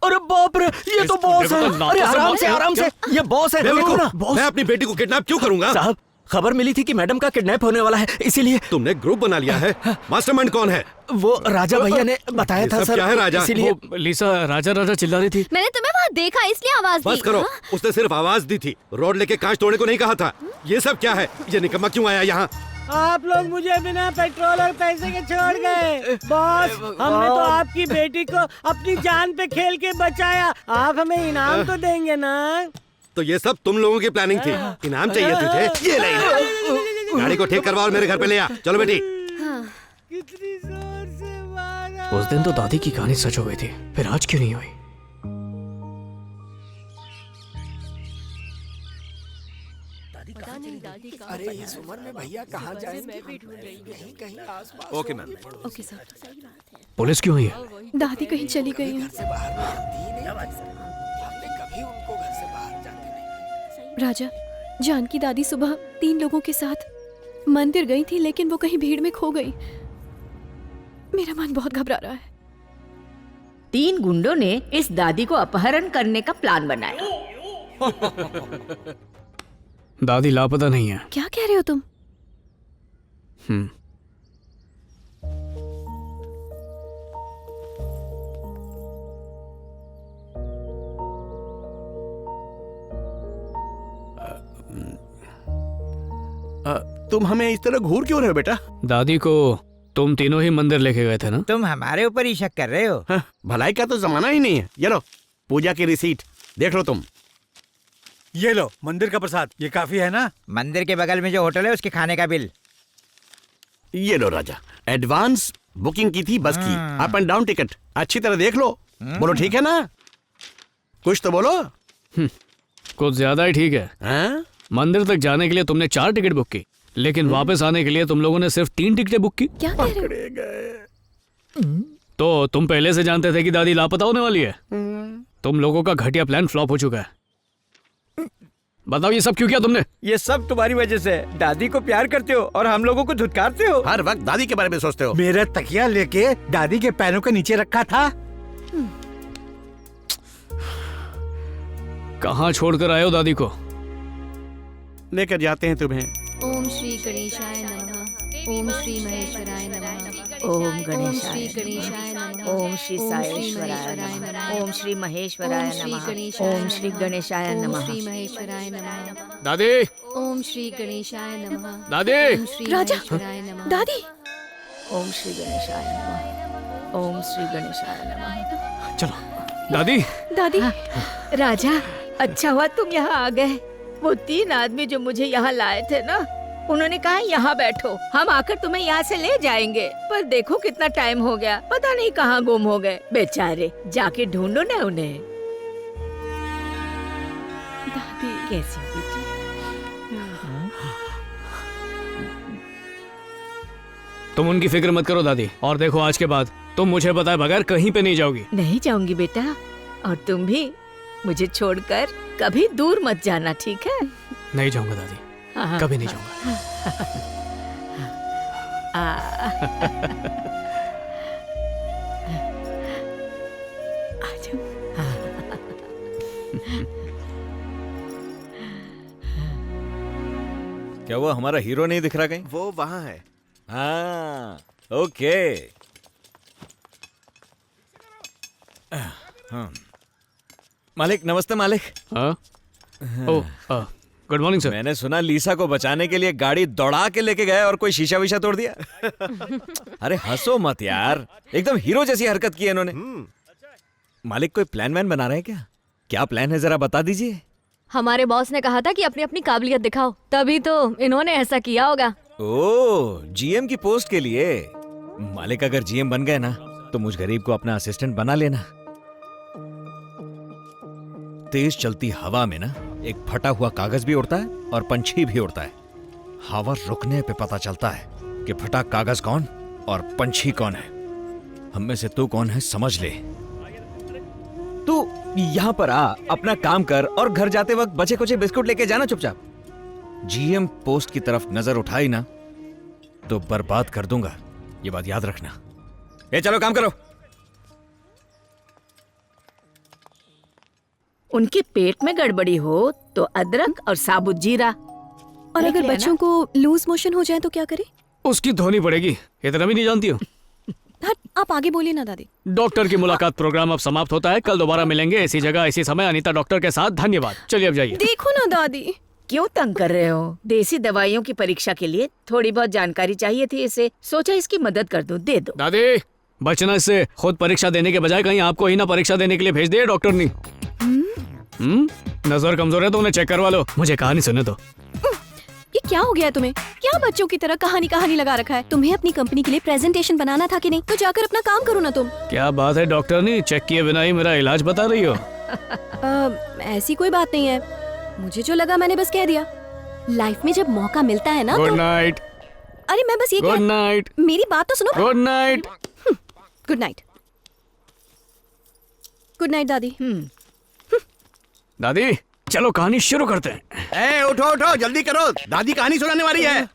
अरे बाप रे, ये तो बॉस है। अरे आराम से आराम से, ये बॉस है। देखो ना, मैं अपनी बेटी को किडनैप क्यों करूंगा? साहब, खबर मिली थी कि मैडम का किडनैप होने वाला है, इसीलिए। तुमने ग्रुप बना लिया है। मास्टरमाइंड कौन है? वो राजा भैया ने बताया था सर। क्या है राजा? इसीलिए लिसा राजा राजा चिल्ला रही थी। मैंने तुम्हें वहाँ देखा इसलिए आवाज दी। बस करो, उसने सिर्फ आवाज दी थी, रोड लेके कांच तोड़ने को नहीं कहा था। ये सब क्या है? ये निकम्मा क्यों आया यहाँ? आप लोग मुझे बिना पेट्रोल और पैसे के छोड़ गए। बॉस, हमने तो आपकी बेटी को अपनी जान पे खेल के बचाया। आप हमें इनाम तो देंगे ना? तो ये सब तुम लोगों की प्लानिंग थी। इनाम चाहिए तुझे? ये ले, गाड़ी को ठीक करवा और मेरे घर पे ले आ। चलो बेटी। कितनी जोर से मारा। उस दिन तो दादी की कहानी सच हो गई थी, फिर आज क्यों नहीं हुई? अरे इस उम्र में भैया कहाँ जाएंगे? कहीं कहीं आसपास। Okay ma'am. Okay sir. Police क्यों आई है? दादी कहीं चली गई है। राजा, जानकी दादी सुबह 3 लोगों के साथ मंदिर गई थी, लेकिन वो कहीं भीड़ में खो गई। मेरा मन बहुत घबरा रहा है। 3 गुंडों ने इस दादी को अपहरण करने का प्लान बनाया। दादी लापता नहीं है। क्या कह रहे हो तुम? तुम हमें इस तरह घूर क्यों रहे हो बेटा? दादी को तुम तीनों ही मंदिर लेके गए थे ना? तुम हमारे ऊपर ही शक कर रहे हो? हाँ, भलाई का तो जमाना ही नहीं है। ये लो पूजा की रिसीट, देख लो तुम। ये लो मंदिर का प्रसाद, ये काफी है ना? मंदिर के बगल में जो होटल है उसके खाने का बिल। ये लो राजा, एडवांस बुकिंग की थी बस की, अप एंड डाउन टिकट। अच्छी तरह देख लो, बोलो ठीक है ना? कुछ तो बोलो। कुछ ज्यादा ही ठीक है। मंदिर तक जाने के लिए तुमने 4 टिकट बुक की, लेकिन वापस आने के लिए तुम लोगों ने सिर्फ 3 टिकटें बुक की। क्या कह रहे हो? तो तुम पहले से जानते थे कि दादी लापता होने वाली है? तुम लोगों का घटिया प्लान फ्लॉप हो चुका है। बताओ ये सब क्यों किया तुमने? ये सब तुम्हारी वजह से। दादी को प्यार करते हो और हम लोगों को धुतकारते हो। हर वक्त दादी के बारे में सोचते हो। मेरा तकिया लेके दादी के पैरों के नीचे रखा था। कहाँ छोड़कर आए हो दादी को? लेकर जाते हैं तुम्हें। ओम श्री गणेशाय नमः। ओम श्री महेश्वराय नमः। ओम गणेशाय श्री गणेशाय नमः। ओम श्री सायेश्वराय नमः। ओम श्री महेश्वराय नमः। ओम श्री गणेशाय नमः। ओम श्री महेश्वराय नमः। दादी। ओम श्री गणेशाय नमः। दादी। ओम श्री महेश्वराय नमः। दादी। ओम श्री गणेशाय नमः। ओम श्री गणेशाय नमः। चलो दादी। दादी। राजा, अच्छा हुआ तुम यहाँ आ गए। वो 3 आदमी जो मुझे यहाँ लाए थे ना, उन्होंने कहा यहाँ बैठो, हम आकर तुम्हें यहाँ से ले जाएंगे। पर देखो कितना टाइम हो गया, पता नहीं कहाँ गुम हो गए बेचारे। जाके ढूंढो ना उन्हें। दादी कैसी बेटी? तुम उनकी फिक्र मत करो दादी, और देखो आज के बाद तुम मुझे बताए बगैर कहीं पे नहीं जाओगी। नहीं जाऊंगी बेटा, और तुम भी मुझे छोड़कर कभी दूर मत जाना, ठीक है? नहीं जाऊंगा दादी, कभी नहीं जाऊंगा। क्या वो हमारा हीरो नहीं दिख रहा कहीं? वो वहाँ है। हाँ, ओके। हाँ। मालिक, नमस्ते मालिक। हाँ? Good morning sir. मैंने सुना लीसा को बचाने के लिए गाड़ी दौड़ा के लेके गए और कोई शीशा विशा तोड़ दिया। अरे हंसो मत यार, एकदम हीरो जैसी हरकत की है इन्होंने। मालिक कोई प्लान वैन बना रहे हैं क्या? क्या प्लान है जरा बता दीजिए। हमारे बॉस ने कहा था कि अपनी अपनी काबिलियत दिखाओ, तभी तो इन्होंने ऐसा किया होगा। ओह, जीएम की पोस्ट के लिए। मालिक अगर जीएम बन गए ना तो मुझ गरीब को अपना असिस्टेंट बना लेना। तेज चलती हवा में ना एक फटा हुआ कागज भी उड़ता है और पंछी भी उड़ता है। हवा रुकने पे पता चलता है कि फटा कागज कौन और पंछी कौन है। हम में से तू कौन है समझ ले। तू यहाँ पर आ, अपना काम कर और घर जाते वक्त बचे कुचे बिस्कुट लेके जाना चुपचाप। जीएम पोस्ट की तरफ नजर उठाई ना तो बर्बाद कर दूंगा, ये बात याद रखना। ए चलो काम करो। उनके पेट में गड़बड़ी हो तो अदरक और साबुत जीरा। और अगर बच्चों को लूज मोशन हो जाए तो क्या करें? उसकी धोनी पड़ेगी, इतना भी नहीं जानती हो। हट, आप आगे बोलिए ना दादी। डॉक्टर की मुलाकात प्रोग्राम अब समाप्त होता है। कल दोबारा मिलेंगे इसी जगह इसी समय अनीता डॉक्टर के साथ। धन्यवाद। चलिए अब जाइए। देखो ना दादी। क्यों तंग कर रहे हो? देसी दवाइयों की परीक्षा के लिए थोड़ी बहुत जानकारी चाहिए थी इसे, सोचा इसकी मदद कर दूं, दे दो। दादी बचना इससे, खुद परीक्षा देने के बजाय कहीं आपको ही ना परीक्षा देने के लिए भेज दिए डॉक्टर ने। नजर कमजोर है तो उन्हें चेक करवा लो। मुझे कहानी सुने तो। ये क्या हो गया है तुम्हें? क्या बच्चों की तरह कहानी लगा रखा है? तुम्हें अपनी कंपनी के लिए प्रेजेंटेशन बनाना था कि नहीं? तो जाकर अपना काम करो ना तुम। क्या बात है डॉक्टर ने चेक किए बिना ही मेरा इलाज बता रही हो? ऐसी कोई बात नहीं है, मुझे जो लगा मैंने बस कह दिया। लाइफ में जब मौका मिलता है ना। Good night. अरे मैं बस ये गुड नाइट। मेरी बात तो सुनो। Good night. Good night. Good night दादी। दादी चलो कहानी शुरू करते हैं। उठो उठो जल्दी करो, दादी कहानी सुनाने वाली है।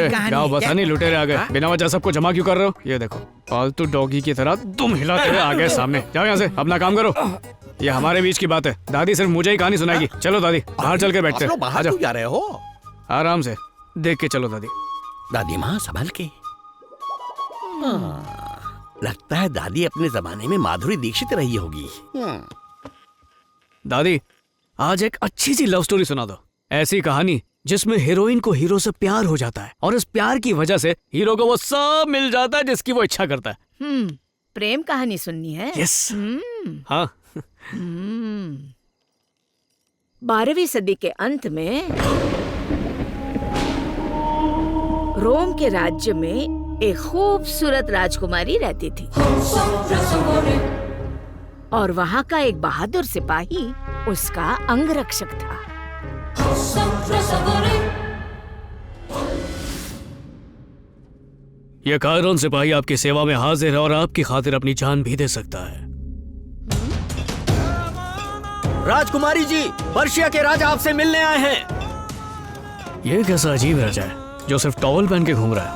गाँव बसानी लुटेरे आ गए, बिना वजह सबको जमा क्यों कर रहे हो? ये देखो पालतू डॉगी की तरह तुम हिलाते हुए आ गए सामने। जाओ यहाँ से, अपना काम करो। ये हमारे बीच की बात है, दादी सिर्फ मुझे ही कहानी सुनाएगी। चलो दादी बाहर चल के बैठते हैं। बाहर क्यों जा रहे हो? आराम से देख के चलो दादी। दादी माँ संभल के। लगता है दादी अपने जमाने में माधुरी दीक्षित रही होगी। दादी आज एक अच्छी सी लव स्टोरी सुना दो। ऐसी कहानी जिसमें हीरोइन को हीरो से प्यार हो जाता है और इस प्यार की वजह से हीरो को वो सब मिल जाता है जिसकी वो इच्छा करता है। प्रेम कहानी सुननी है? यस। हाँ। 12वीं सदी के अंत में रोम के राज्य में एक खूबसूरत राजकुमारी रहती थी और वहाँ का एक बहादुर सिपाही उसका अंगरक्षक था। ये कायरोन सिपाही आपकी सेवा में हाजिर है और आपकी खातिर अपनी जान भी दे सकता है। राजकुमारी जी, पर्शिया के राजा आपसे मिलने आए हैं। ये कैसा अजीब राजा है जो सिर्फ टॉवल पहन के घूम रहा है?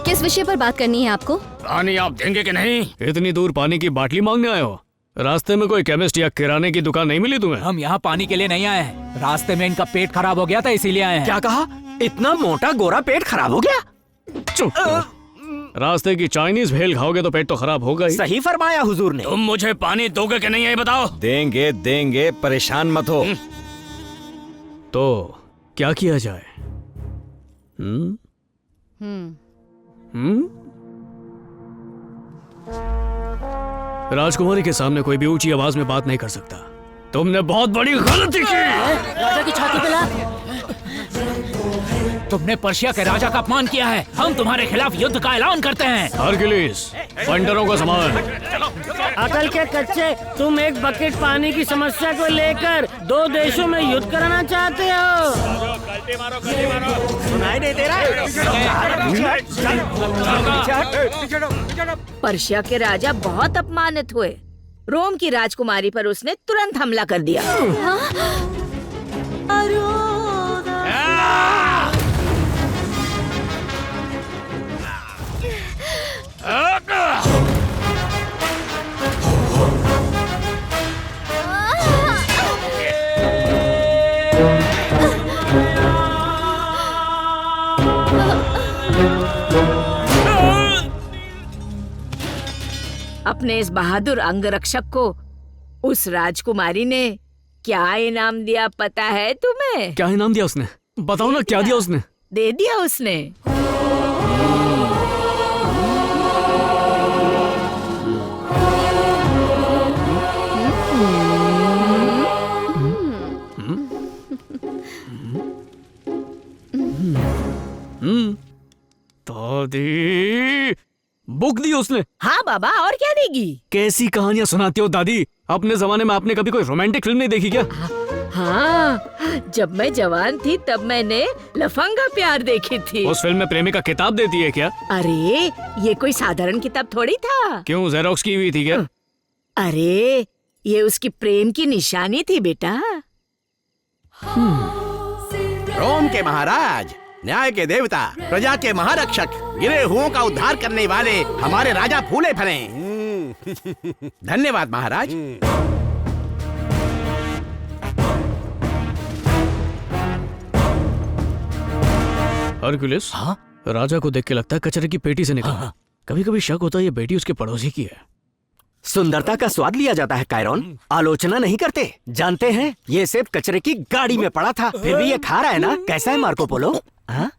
किस विषय पर बात करनी है आपको? पानी आप देंगे कि नहीं? इतनी दूर पानी की बाटली मांगने आए हो? रास्ते में कोई केमिस्ट या किराने की दुकान नहीं मिली तुम्हें? हम यहाँ पानी के लिए नहीं आए हैं, रास्ते में इनका पेट खराब हो गया था इसीलिए आए हैं। क्या कहा? इतना मोटा गोरा पेट खराब हो गया? चुप। रास्ते की चाइनीज भेल खाओगे तो पेट तो खराब होगा ही। सही फरमाया हुजूर ने। तुम मुझे पानी दोगे कि नहीं ये बताओ? देंगे देंगे, परेशान मत हो। तो क्या किया जाए? राजकुमारी के सामने कोई भी ऊंची आवाज में बात नहीं कर सकता। तुमने बहुत बड़ी गलती की। राजा की छाती पे लात। तुमने पर्शिया के राजा का अपमान किया है। हम तुम्हारे खिलाफ युद्ध का ऐलान करते हैं। हरक्यूलिस, फंडरों का सामान। अकल के कच्चे, तुम एक बकेट पानी की समस्या को लेकर 2 देशों में युद्ध कराना चाहते हो? सुनाई नहीं दे रहा है? पर्शिया के राजा बहुत अपमानित हुए। रोम की राजकुमारी पर उसने तुरंत हमला कर दिया। अपने इस बहादुर अंगरक्षक को उस राजकुमारी ने क्या इनाम दिया पता है तुम्हें? क्या इनाम दिया उसने? बताओ ना, क्या दिया उसने? दे दिया उसने। दादी, बुक दी उसने? हाँ बाबा, और क्या देगी? कैसी कहानियां सुनाती हो दादी? अपने जमाने में आपने कभी कोई रोमांटिक फिल्म नहीं देखी क्या? हाँ, जब मैं जवान थी तब मैंने लफंगा प्यार देखी थी। उस फिल्म में प्रेमिका किताब देती है क्या? अरे ये कोई साधारण किताब थोड़ी था। क्यों, जेरोक्स की हुई थी क्या? अरे ये उसकी प्रेम की निशानी थी बेटा। रोम के महाराज, न्याय के देवता, प्रजा के महारक्षक, गिरे हुओं का उद्धार करने वाले हमारे राजा फूले फले। धन्यवाद महाराज। हरकुलिस, हाँ? राजा को देख के लगता है कचरे की पेटी से निकला। कभी कभी शक होता है ये बेटी उसके पड़ोसी की है। सुंदरता का स्वाद लिया जाता है कायरॉन, आलोचना नहीं करते। जानते हैं ये सेब कचरे की गाड़ी में पड़ा था, फिर भी ये खा रहा है ना। कैसा है मार्को पोलो? हाँ?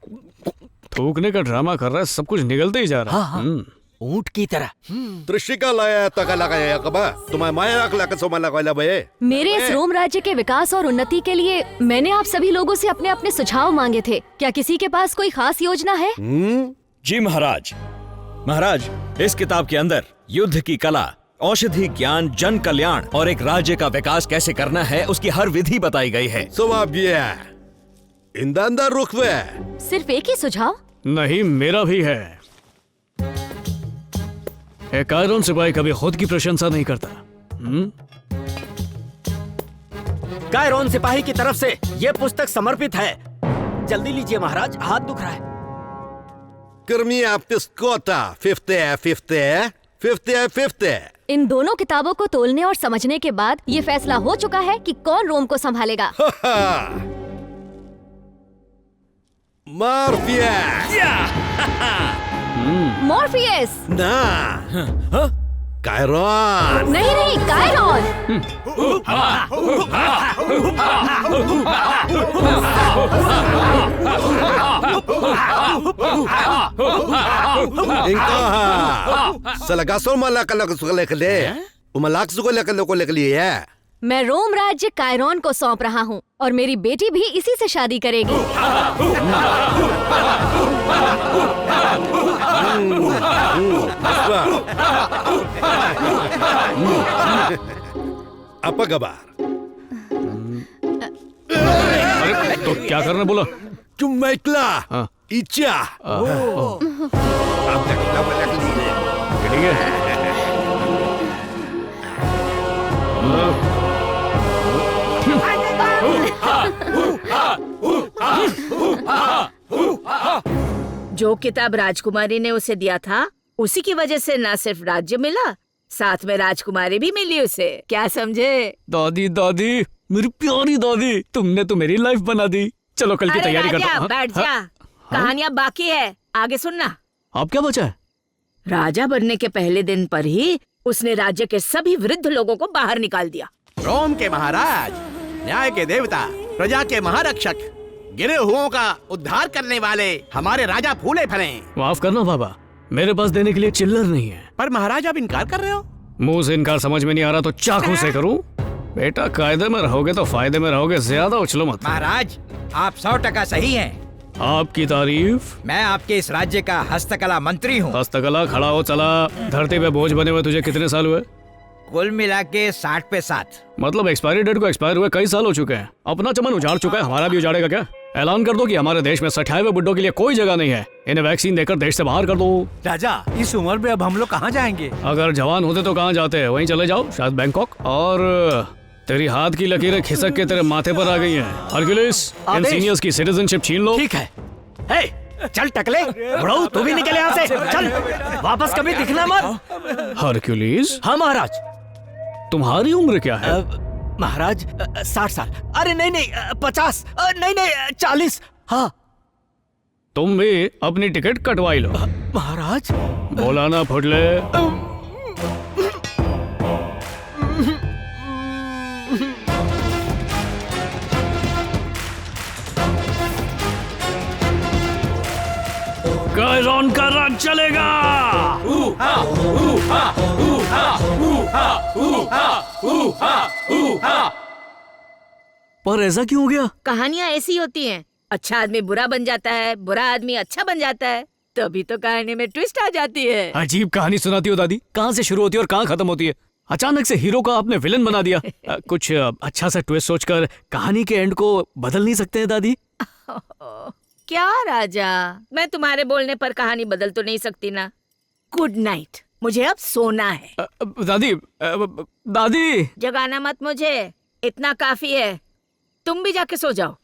थूकने का ड्रामा कर रहा है, सब कुछ निगलते ही जा रहा है। ऊंट की तरह। त्रिशिका लाया तका लगाया कबा तुम्हारे माया रख लगा सोमा लगाया बे। मेरे इस रोम राज्य के विकास और उन्नति के लिए मैंने आप सभी लोगों से अपने अपने सुझाव मांगे थे। क्या किसी के पास कोई खास योजना है? जी महाराज। महाराज, इस किताब के अंदर युद्ध की कला, औषधि ज्ञान, जन कल्याण और एक राज्य का विकास कैसे करना है उसकी हर विधि बताई गई है। अंदर रुक वे। सिर्फ एक ही सुझाव? नहीं, मेरा भी है। कायरॉन सिपाही कभी खुद की प्रशंसा नहीं करता। कायरॉन सिपाही की तरफ से ये पुस्तक समर्पित है। जल्दी लीजिए महाराज, हाथ दुख रहा है। कर्मिया पिस्कोता 50। इन दोनों किताबों को तोलने और समझने के बाद ये फैसला हो चुका है कि कौन रोम को संभालेगा। मॉर्फियस। ना, कायरॉन। नहीं, कायरॉन। सलगासो मलाक लिख ले। मलाक को लिख लिए। मैं रोम राज्य कायरॉन को सौंप रहा हूँ और मेरी बेटी भी इसी से शादी करेगी। apa kabar? अरे तो क्या करना बोला? Cumailah. Ica. ठीक है। जो किताब राजकुमारी ने उसे दिया था, उसी की वजह से न सिर्फ राज्य मिला, साथ में राजकुमारी भी मिली उसे। क्या समझे? दादी, मेरी प्यारी दादी, तुमने तो मेरी लाइफ बना दी। चलो कल की तैयारी करता हूँ। बैठ जा, कहानियाँ बाकी है, आगे सुनना। अब क्या बचा है? राजा बनने के पहले दिन पर ही उसने राज्य के सभी वृद्ध लोगों को बाहर निकाल दिया। रोम के महाराज, न्याय के देवता, प्रजा के महारक्षक, गिरे हुओं का उद्धार करने वाले हमारे राजा फूले फले। माफ करना बाबा, मेरे पास देने के लिए चिल्लर नहीं है। पर महाराज आप इनकार कर रहे हो? मुंह से इनकार समझ में नहीं आ रहा तो चाकू से करूं? बेटा कायदे में रहोगे तो फायदे में रहोगे, ज्यादा उछलो मत। महाराज आप 100% सही हैं। आपकी तारीफ। मैं आपके इस राज्य का हस्तकला मंत्री हूँ। हस्तकला, खड़ा हो चला। धरती पे बोझ बने हुए तुझे कितने साल हुए? कुल मिला के 60 पे 7। मतलब एक्सपायरी डेट को एक्सपायर हुए कई साल हो चुके हैं। अपना चमन उजाड़ चुका है, हमारा भी उजाड़ेगा क्या? ऐलान कर दो कि हमारे देश में 60वें बुड्ढों के लिए कोई जगह नहीं है। इन्हें वैक्सीन देकर देश से बाहर कर दो। राजा, इस उम्र में अब हम लोग कहाँ जाएंगे? अगर जवान होते तो कहाँ जाते हैं? वहीं चले जाओ, शायद बैंकॉक। और तेरी हाथ की लकीरें खिसक के तेरे माथे पर आ गई हैं। हरकुलिस, इन सीनियर्स की सिटीजनशिप छीन लो। ठीक है। चल टकले, बड़ो तू भी निकल यहाँ से। चल, वापस कभी दिखना मत। हरकुलिस। हाँ महाराज। तुम्हारी उम्र क्या है? महाराज 60 साल। अरे नहीं 50। नहीं 40। हाँ। तुम भी अपनी टिकट कटवाई लो। महाराज। बोला ना फुटले। गायरॉन का राज चलेगा। पर ऐसा क्यों हो गया? कहानियाँ ऐसी होती हैं, अच्छा आदमी बुरा बन जाता है, बुरा आदमी अच्छा बन जाता है, तभी तो कहानी में ट्विस्ट आ जाती है। अजीब कहानी सुनाती हो दादी। कहाँ से शुरू होती है और कहाँ खत्म होती है? अचानक से हीरो का आपने विलन बना दिया। कुछ अच्छा सा ट्विस्ट सोचकर कहानी के एंड को बदल नहीं सकते हैं दादी? क्या राजा, मैं तुम्हारे बोलने पर कहानी बदल तो नहीं सकती ना। गुड नाइट, मुझे अब सोना है। दादी दादी जगाना मत मुझे, इतना काफी है। तुम भी जाके सो जाओ।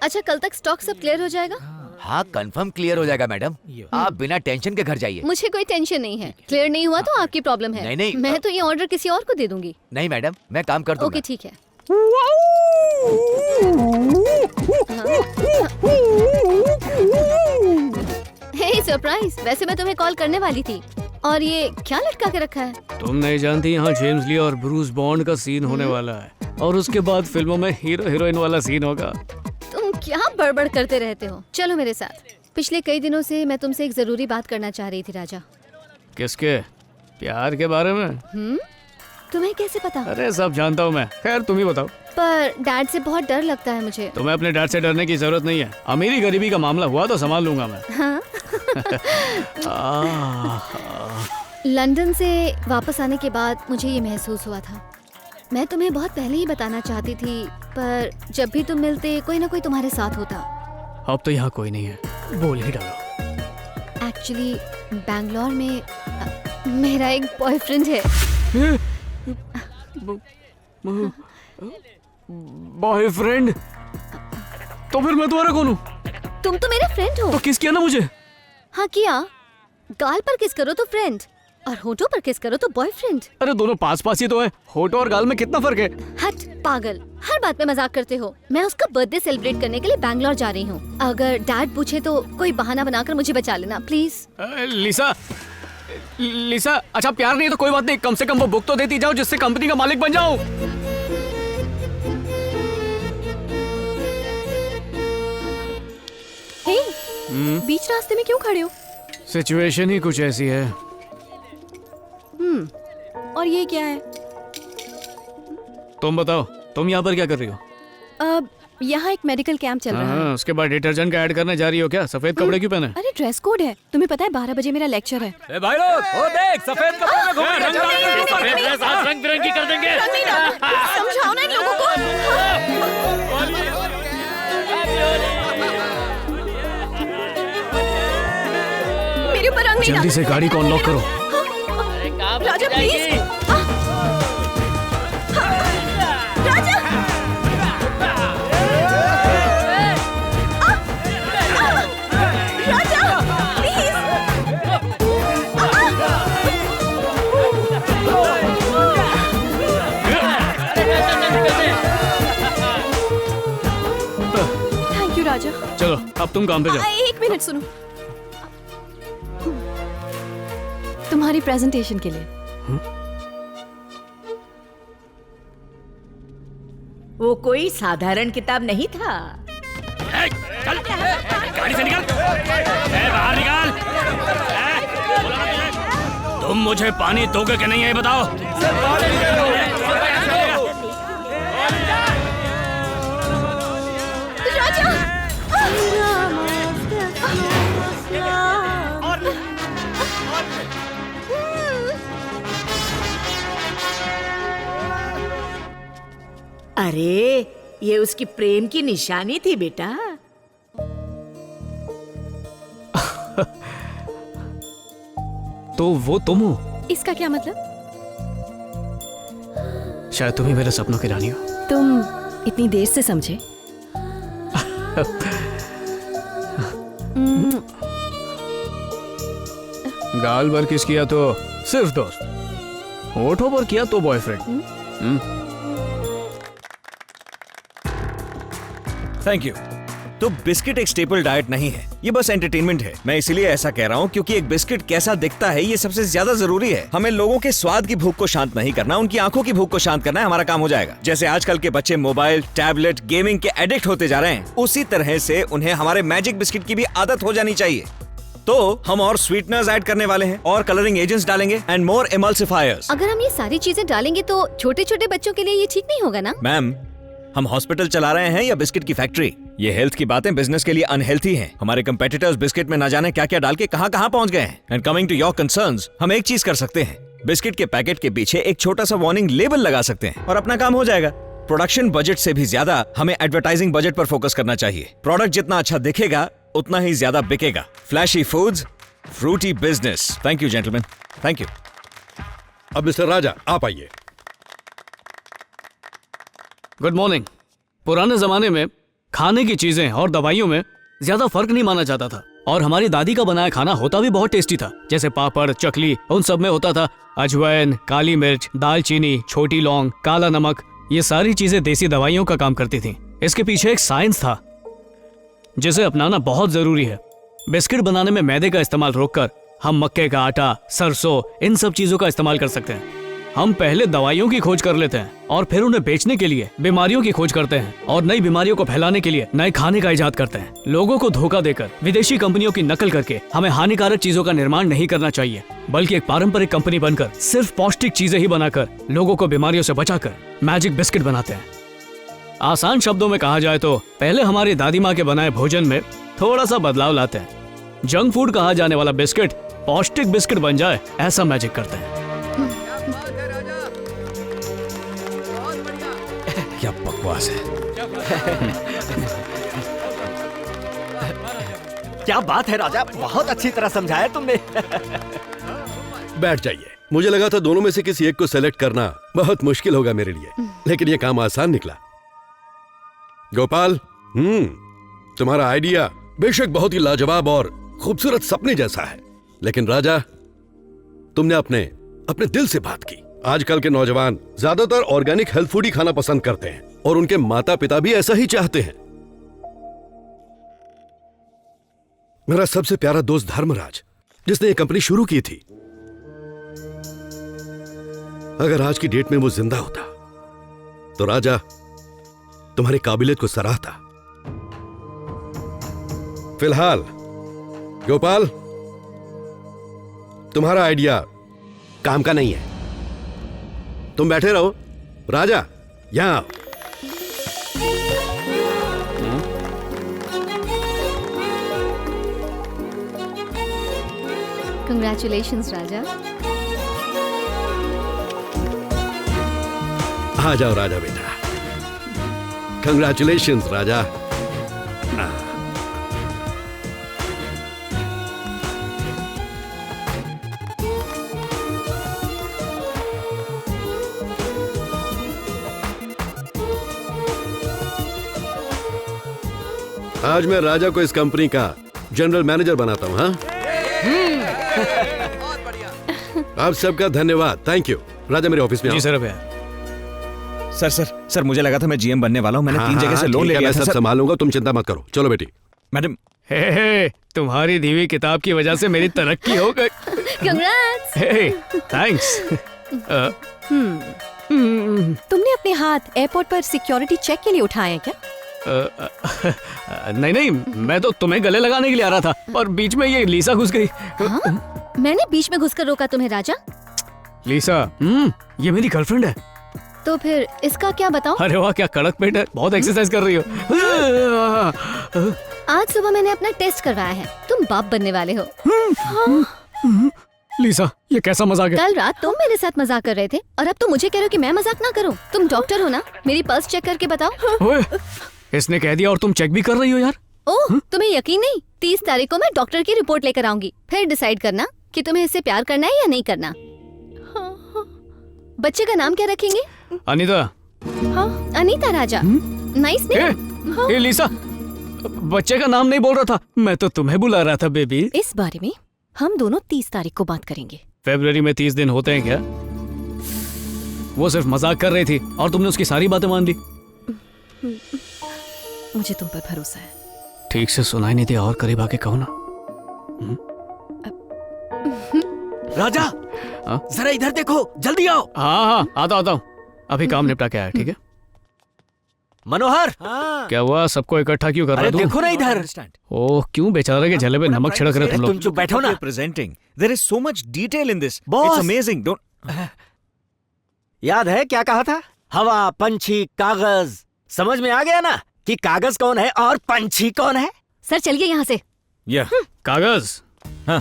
अच्छा, कल तक स्टॉक सब क्लियर हो जाएगा? हाँ, कंफर्म क्लियर हो जाएगा मैडम। आप बिना टेंशन के घर जाइए। मुझे कोई टेंशन नहीं है। क्लियर नहीं हुआ तो आपकी प्रॉब्लम है। नहीं, मैं तो ये ऑर्डर किसी और को दे दूंगी। नहीं मैडम, मैं काम कर दूंगा। ओके ठीक है। हे सरप्राइज, वैसे मैं तुम्हें कॉल करने वाली थी। और ये क्या लटका के रखा है? तुम नहीं जानती, यहाँ जेम्स ली और ब्रूस बॉन्ड का सीन होने वाला है, और उसके बाद फिल्मों में हीरो हीरोइन वाला सीन होगा। तुम क्या बड़बड़ करते रहते हो? चलो मेरे साथ। पिछले कई दिनों से मैं तुमसे एक जरूरी बात करना चाह रही थी राजा। किसके? प्यार के बारे में? तुम्हें कैसे पता? अरे सब जानता हूँ मैं। खैर तुम ही बताओ। पर डैड से बहुत डर लगता है मुझे। तुम्हें अपने डैड से डरने की जरूरत नहीं है। अमीरी गरीबी का मामला हुआ तो संभाल लूंगा मैं। हाँ? लंदन से वापस आने के बाद मुझे ये महसूस हुआ था। मैं तुम्हें बहुत पहले ही बताना चाहती थी, पर जब भी तुम मिलते कोई ना कोई तुम्हारे साथ होता। अब तो यहाँ कोई नहीं है, बोल ही डालो। एक्चुअली बैंगलोर में मेरा एक बॉयफ्रेंड है। बॉयफ्रेंड? तो फिर मैं तुम्हारा कौन हूँ? तुम तो मेरे फ्रेंड हो। तो किस किया ना मुझे? हाँ किया। गाल पर किस करो तो फ्रेंड, और होठों पर किस करो तो बॉयफ्रेंड। अरे दोनों पास पास ही तो है। होठों और गाल में कितना फर्क है? हट पागल, हर बात में मजाक करते हो। मैं उसका बर्थडे सेलिब्रेट करने के लिए बैंगलोर जा रही हूँ। अगर डैड पूछे तो कोई बहाना बनाकर मुझे बचा लेना प्लीज। लिसा, अच्छा प्यार नहीं तो कोई बात नहीं, कम से कम वो बुक तो देती जाओ जिससे कंपनी का मालिक बन जाऊं। हे, बीच रास्ते में क्यों खड़े हो? सिचुएशन ही कुछ ऐसी है। और ये क्या है? तुम बताओ, तुम यहाँ पर क्या कर रही हो? अब यहाँ एक मेडिकल कैंप चल रहा है। उसके बाद डिटर्जेंट का ऐड करने जा रही हो क्या? सफेद कपड़े क्यों पहने? अरे ड्रेस कोड है, तुम्हें पता है 12 बजे मेरा लेक्चर है। ए भाई लोग, वो देख सफेद कपड़े में घूम रहे हैं। सफेद ड्रेस आज रंग बिरंगी कर देंगे। समझाओ ना इन लोगों को। मेरे ऊपर रंग नहीं जल्दी से गाड़ी को अनलॉक करो। राजा प्लीज। राजा थैंक यू राजा। चलो अब तुम काम पे जाओ। एक मिनट सुनो, तुम्हारी प्रेजेंटेशन के लिए। वो कोई साधारण किताब नहीं था। चल, गाड़ी से निकल। बाहर निकाल। तुम मुझे पानी दोगे कि नहीं है बताओ। अरे ये उसकी प्रेम की निशानी थी बेटा। तो वो तुम हो? इसका क्या मतलब? शायद तुम ही मेरे सपनों की रानी हो। तुम इतनी देर से समझे? गाल पर किस किया तो सिर्फ दोस्त, होठों पर किया तो बॉयफ्रेंड। Thank you. तो बिस्किट एक स्टेपल डाइट नहीं है, ये बस एंटरटेनमेंट है। मैं इसीलिए ऐसा कह रहा हूँ क्योंकि एक बिस्किट कैसा दिखता है ये सबसे ज्यादा जरूरी है। हमें लोगों के स्वाद की भूख को शांत नहीं करना, उनकी आंखों की भूख को शांत करना है, हमारा काम हो जाएगा। जैसे आजकल के बच्चे मोबाइल, टैबलेट, गेमिंग के एडिक्ट होते जा रहे हैं, उसी तरह से उन्हें हमारे मैजिक बिस्किट की भी आदत हो जानी चाहिए। तो हम और स्वीटनर्स ऐड करने वाले हैं और कलरिंग एजेंट्स डालेंगे एंड मोर इमल्सिफायर्स। अगर हम ये सारी चीजें डालेंगे तो छोटे छोटे बच्चों के लिए ये ठीक नहीं होगा ना? मैम, हम हॉस्पिटल चला रहे हैं या बिस्किट की फैक्ट्री? ये हेल्थ की बातें बिजनेस के लिए अनहेल्थी हैं। हमारे कंपेटिटर्स बिस्किट में ना जाने क्या क्या डाल के कहां कहां पहुंच गए हैं। And coming to your concerns, हम एक चीज कर सकते हैं, बिस्किट के पैकेट के पीछे एक छोटा सा वार्निंग लेबल लगा सकते हैं और अपना काम हो जाएगा। प्रोडक्शन बजट से भी ज्यादा हमें एडवर्टाइजिंग बजट पर फोकस करना चाहिए। प्रोडक्ट जितना अच्छा दिखेगा उतना ही ज्यादा बिकेगा। Flashy foods, fruity business. Thank you gentleman, thank you. अब मिस्टर राजा आप आइए। Good morning. पुराने जमाने में खाने की चीजें और दवाइयों में ज्यादा फर्क नहीं माना जाता था और हमारी दादी का बनाया खाना होता भी बहुत टेस्टी था। जैसे पापड़, चकली, उन सब में होता था अजवाइन, काली मिर्च, दालचीनी, छोटी लौंग, काला नमक। ये सारी चीजें देसी दवाइयों का काम करती थी। इसके पीछे एक साइंस था जिसे अपनाना बहुत जरूरी है। बिस्किट बनाने में मैदे का इस्तेमाल रोककर हम मक्के का आटा, सरसों, इन सब चीजों का इस्तेमाल कर सकते हैं। हम पहले दवाइयों की खोज कर लेते हैं और फिर उन्हें बेचने के लिए बीमारियों की खोज करते हैं और नई बीमारियों को फैलाने के लिए नए खाने का इजाद करते हैं। लोगों को धोखा देकर, विदेशी कंपनियों की नकल करके हमें हानिकारक चीजों का निर्माण नहीं करना चाहिए, बल्कि एक पारंपरिक कंपनी बनकर सिर्फ पौष्टिक चीजें ही बनाकर लोगों को बीमारियों से बचाकर मैजिक बिस्किट बनाते हैं। आसान शब्दों में कहा जाए तो पहले हमारी दादी माँ के बनाए भोजन में थोड़ा सा बदलाव लाते हैं। जंक फूड कहा जाने वाला बिस्किट पौष्टिक बिस्किट बन जाए, ऐसा मैजिक करते हैं। क्या बकवास है। क्या बात है राजा, बहुत अच्छी तरह समझाया तुमने। बैठ जाइए। मुझे लगा था दोनों में से किसी एक को सेलेक्ट करना बहुत मुश्किल होगा मेरे लिए, लेकिन ये काम आसान निकला। गोपाल, तुम्हारा आइडिया बेशक बहुत ही लाजवाब और खूबसूरत सपने जैसा है, लेकिन राजा तुमने अपने दिल से बात की। आजकल के नौजवान ज्यादातर ऑर्गेनिक हेल्थ फूड ही खाना पसंद करते हैं और उनके माता पिता भी ऐसा ही चाहते हैं। मेरा सबसे प्यारा दोस्त धर्मराज, जिसने ये कंपनी शुरू की थी, अगर आज की डेट में वो जिंदा होता तो राजा तुम्हारी काबिलियत को सराहता। फिलहाल गोपाल, तुम्हारा आइडिया काम का नहीं है। तुम बैठे रहो। राजा, यहां आओ। कंग्रेचुलेशंस राजा। आ जाओ राजा बेटा। कंग्रेचुलेशंस राजा। आज मैं राजा को इस कंपनी का जनरल मैनेजर बनाता हूँ। हाँ, आप सबका धन्यवाद। Thank you. राजा मेरे ऑफिस में आओ। जी सर। सर मुझे लगा था मैं जीएम बनने वाला हूँ। मैंने 3 जगह से लोन ले लिया था। सब संभालूंगा, तुम चिंता मत करो। चलो बेटी। मैडम, तुम्हारी दी हुई किताब की वजह से मेरी तरक्की हो गई। कंग्रेट्स। थैंक्स। तुमने अपने हाथ एयरपोर्ट पर सिक्योरिटी चेक के लिए उठाए हैं क्या? नहीं, मैं तो तुम्हें गले लगाने के लिए आ रहा था और बीच में ये लीसा घुस गई। हाँ? मैंने बीच में घुसकर रोका तुम्हें राजा? लीसा, ये मेरी गर्लफ्रेंड है। तो फिर इसका क्या बताऊं? अरे वाह, क्या कड़क पेट है। बहुत एक्सरसाइज कर रही हो। आज सुबह मैंने अपना टेस्ट करवाया है। तुम बाप बनने वाले हो। लीसा, ये कैसा मजाक है? कल रात तुम मेरे साथ मजाक कर रहे थे और अब तुम मुझे कह रहे हो कि मैं मजाक ना करूं। तुम डॉक्टर हो ना? मेरी पल्स चेक करके बताओ। ओए, इसने कह दिया और तुम चेक भी कर रही हो यार। ओह, तुम्हें यकीन नहीं? 30 तारीख को मैं डॉक्टर की रिपोर्ट लेकर आऊंगी। फिर डिसाइड करना कि तुम्हें इससे प्यार करना है या नहीं करना। बच्चे का नाम क्या रखेंगे? अनीता। हाँ, अनीता राजा। Nice name. ए लीसा, बच्चे का नाम नहीं बोल रहा था, मैं तो तुम्हें बुला रहा था बेबी। इस बारे में हम दोनों 30 तारीख को बात करेंगे। फरवरी में 30 दिन होते हैं क्या? वो सिर्फ मजाक कर रही थी और तुमने उसकी सारी बातें मान ली। मुझे तुम पर भरोसा है। ठीक से सुनाई नहीं दिया, और करीब आके कहो ना। राजा जरा इधर देखो, जल्दी आओ। हाँ आता हूँ, अभी काम निपटा के आया। ठीक है मनोहर। क्या हुआ, सबको इकट्ठा क्यों कर रहा है? देखो ना इधर। ओह, क्यों बेचारे के झले पे नमक छिड़क रहे तुम लोग? तुम चुप बैठो ना। Presenting, there is so much detail in this, boss. It's amazing. Don't याद है क्या कहा था? हवा, पंछी, कागज। समझ में आ गया ना कि कागज कौन है और पंछी कौन है? सर चलिए यहाँ से। कागज। हाँ,